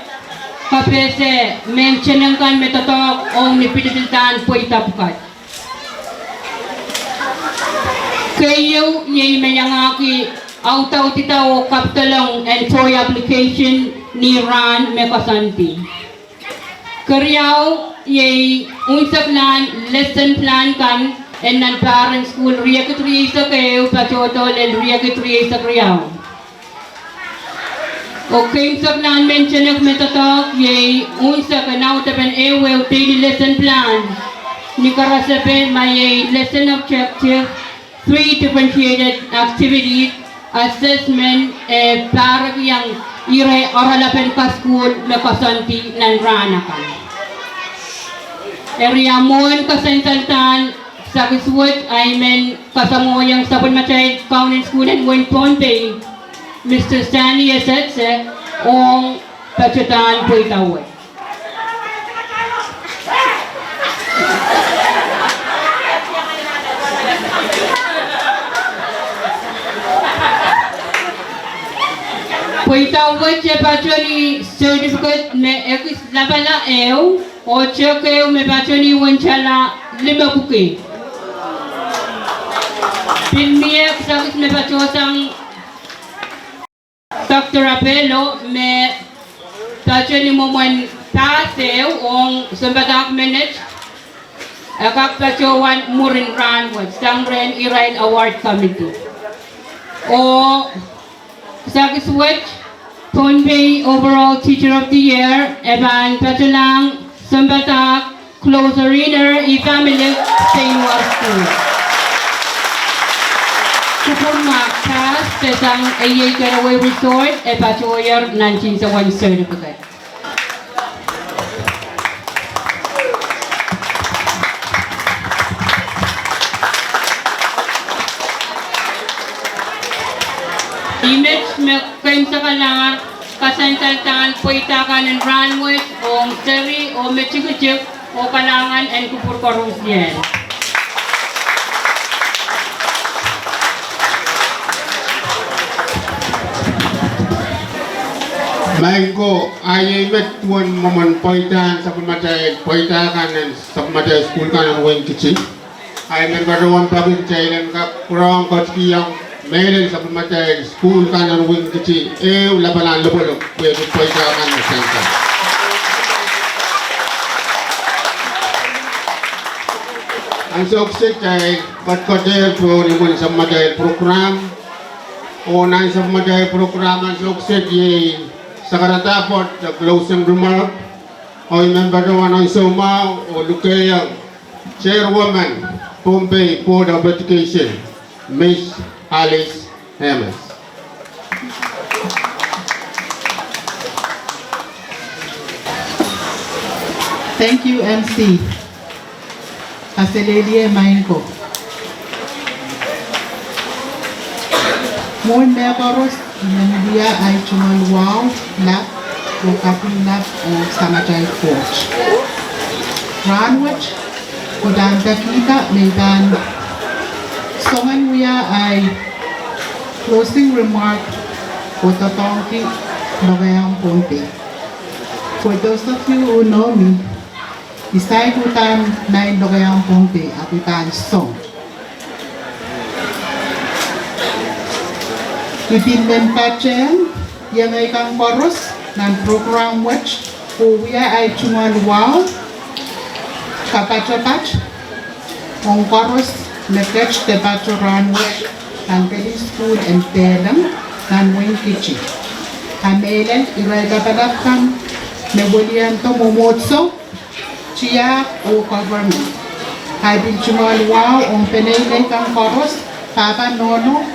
Speaker 9: Kapese mention kan metotok ong nipidilitan po itapukat. Kayo yung mayangaki autaw titaw kaptalong and toy application ni Ran Mekasanti. Kariyaw yung unsa plan, lesson plan kan and non-parent school riyak sa kayo pachotol and riyak sa kariyaw. Okay, sa plan mention ng metotok yung unsa kanaw tapan ewe daily lesson plan ni karasapen may lesson objective, 3 differentiated activities, assessment para yang ire oralapen ka school mekasanti nan ranakan. Area mon kasensaltan sa kiswat ay men kasamo yang sabon matay county school and Wayne Pompey Mr. Stanley Asetse ong pachutan po itawad. Poitawad siya pacho ni certificate me ekis labala ew o siya kayo me pacho ni wanchala 5 buki. Pinmiyak sakit me pacho sang Dr. Apelo me pacho ni momon tasew ong sambatak minutes akak pacho wan murin ranwad sang ren irail award committee. O sakit switch Pompey Overall Teacher of the Year, Evan Patulang, Sambatak, Closer Reader, I-Family, Sainwar School. Kupurmak Pass, Tesang AA Getaway Resort, Epatoyer, Nanchin sa 1 certificate. Image kayo sa kalangan, kasantaltaan po itakan ng runway o seri o mechikuchik o kalangan and kupurkarus yan.
Speaker 1: Main ko ayay met tuan momon poitan sa pamatay poitakan ng sa pamatay school kan ng Wayne Kichi. Ay men barawan pabin chailan ka kurang kotiyang Meron sa pamatay school ka ng Wayne Kichi, labanan lupulok, pwede po ikaw ng senta. Ang suksik ay patkoder po rin sa pamatay program, o na sa pamatay program ang suksik ay sa karatapot, sa closing remark, o member naman ang suma o lukayang chairwoman, Pompey Board of Education, Miss Alice Hermes.
Speaker 10: Thank you, MC. Aselelie Mainko. Mon Mebaros, Nandia ay Chumalwao, Lap, o Kapin Lap, o Samajay Coach. Ranwich, Udan Dakita, Medan. Songan Wia ay closing remark o tatongki Nogayang Pompey. For those of you who know me, isay kutan na Nogayang Pompey at itan song. Ipinmen pachen, yang ay kang koros ng program which Uwia ay Chumalwao, Kapachapach, ang koros Nekech te bacho ranway ang Kelly School and Telam ng Wayne Kichi. Amelen iregapalakam ne William Tomomotso, Chia o government. Habil Chumalwao ang penele kang koros, Papa Nono,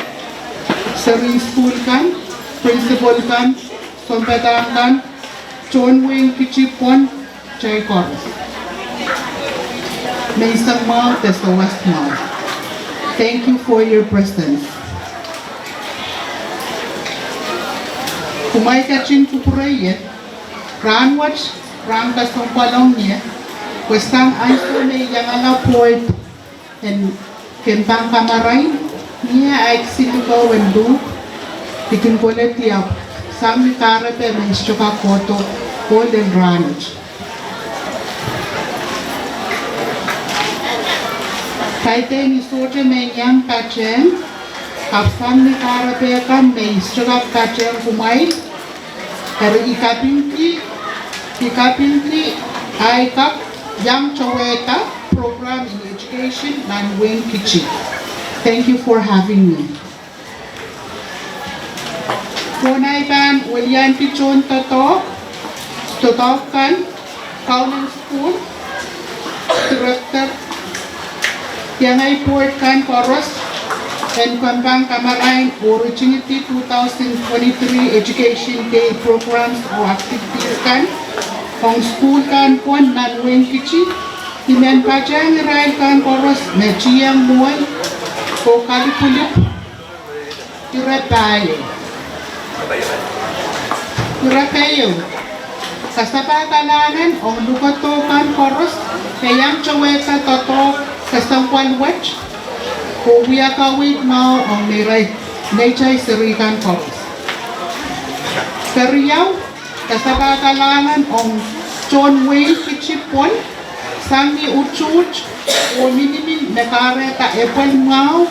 Speaker 10: Sering School kan, Principal kan, Sompetang kan, John Wayne Kichi pon, Chay koros. May isang mouth as the west mouth. Thank you for your presence. Kumay kachin kupuraya, ranwat, rangkas ng palong niya, kwestang anso may yangala port, and kempang kamaray, niya ay sinugaw and do, ikin kulit tiyak, sami karape may istuka koto, golden ranch. Kaite ni sote may nyam kachen, kapsam ni karape kan may istuka kachen kumay, pero ikapinti ay kap yang chaweta program in education nan Wayne Kichi. Thank you for having me. Kunay kan William Pichon Totok kan Kaunan School Director yang ay port kan Koros and Kambang Kamarain Originity 2023 Education Day programs o activities kan Kong school kan pon nan Wayne Kichi Himen Pajang Rail kan Koros na Chiyang Muay o Kalipulip Tirapayo Kasapatalangan o Lukato kan Koros kayang Chaweta Toto Kasampwan Watch o Wiyakawit Mao o Niray Nechay Sirikan Koros Kariyaw kasapatalangan o John Wayne Kichipon Sangi Uchuch o Minimin Nakareta Epal Mao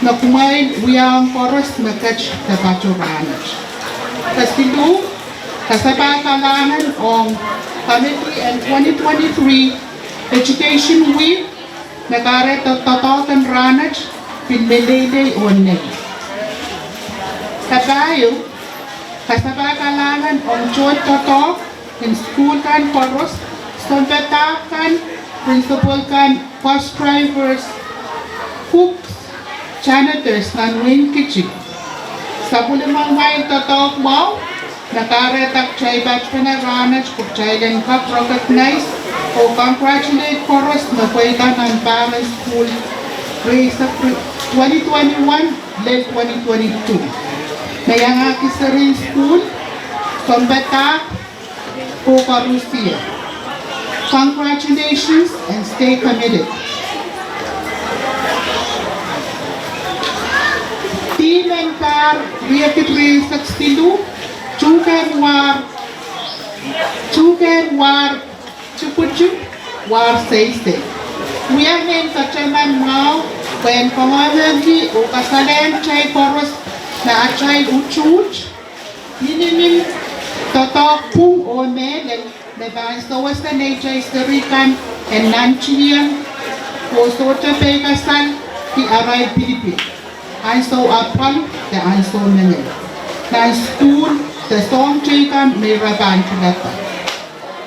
Speaker 10: na kumain Wiyang Koros Makach Tapachuranas Kastilu kasapatalangan o Committee and 2023 Education Week Nakareta Totokan Ranach Pinmelede o Neg Kabayo kasapatalangan o John Totok in school kan Koros Sompetakan Principal kan bus drivers cooks janitors nan Wayne Kichi sa pulimang may Totok mo nakaretak chay batch panaranach kung chaylan kap recognize o congratulate Koros na pweda ng Balanced School Race 2021 led 2022 Mayangaki Sarin School Sombeta o Karusia. Congratulations and stay committed. Team and car Riakitri Sakstilu Chukan War Chupuchu War Seiste. We are named Kachaman Mao when Commander o Kasalen Chay Koros na Achay Uchuch Ninimin Totok Pung o Melen Nebang Sowas na Nechay Sirikan and Nanchian o Sota Pekasan Ti Aray Pilipin Anso Apal the Anso Nenen Nan School the Song Chikan Miraban Pilata.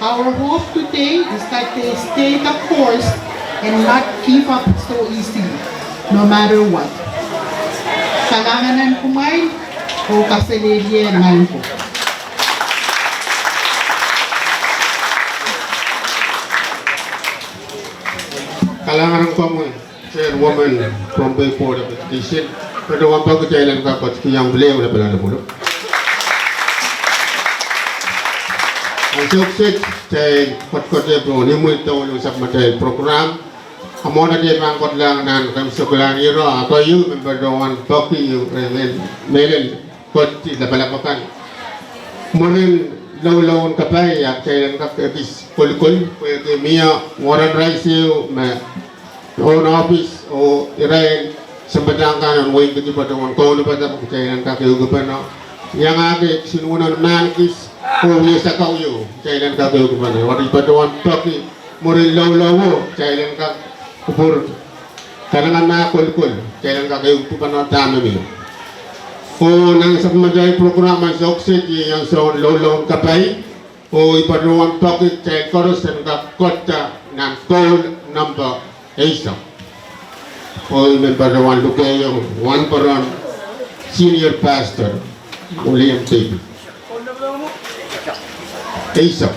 Speaker 10: Our hope today is that they stay the course and not give up so easily, no matter what. Kalanganan kumain o kasalilian ko.
Speaker 1: Kalangan ko mo, chairwoman from the Board of Education, pero wang pagkakailan ka kot kiyang beliau na pala na mulo. Ang success sa kot-kot bro, ni mo ito yung sa matay program. Amo na di mangkot lang nan kam sekolah iro ako yung member doan toki yung melen kot la palapakan. Morin law-lawon kapay ya kailan ka kis kul-kul pwede miya moran raisyo ma on office o irain sembadang kanan way gidi pa doon ko na pa tapos kailan ka kayo gupano yang ake sinunan mankis ko yesa kauyo kailan ka kayo gupano wari pa doon toki morin law-lawo kailan ka kupur kanangan na kul-kul kailan ka kayo gupano tama mi o nang sa majay programa sa oxygen yang sa law-lawon kapay o iparuang toki kay Koros ka kota ng call number 8 o member one lukayong one paron senior pastor William T. Isa.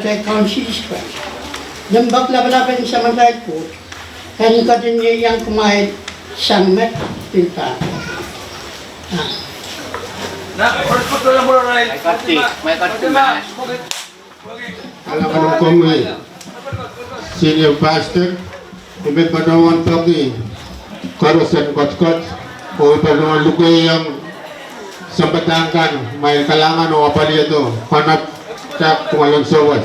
Speaker 4: kay Francisco. Nang bakla-bakla sa matay ko, kan ka din niya yang kumain siyang met, tinta.
Speaker 8: May katimas.
Speaker 1: Alam ko nung kami, senior pastor, ibig pa naman pagi, karosan kot-kot, o iba naman lukay ang sambatangkan, may kalangan o apalya to, panat sa kumalong sawas.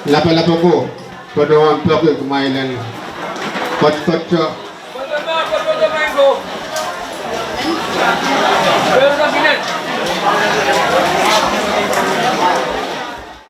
Speaker 1: Lapa-lapa ko, pa naman pagi, kumailan, kot-kot siya.
Speaker 9: Pero na binan.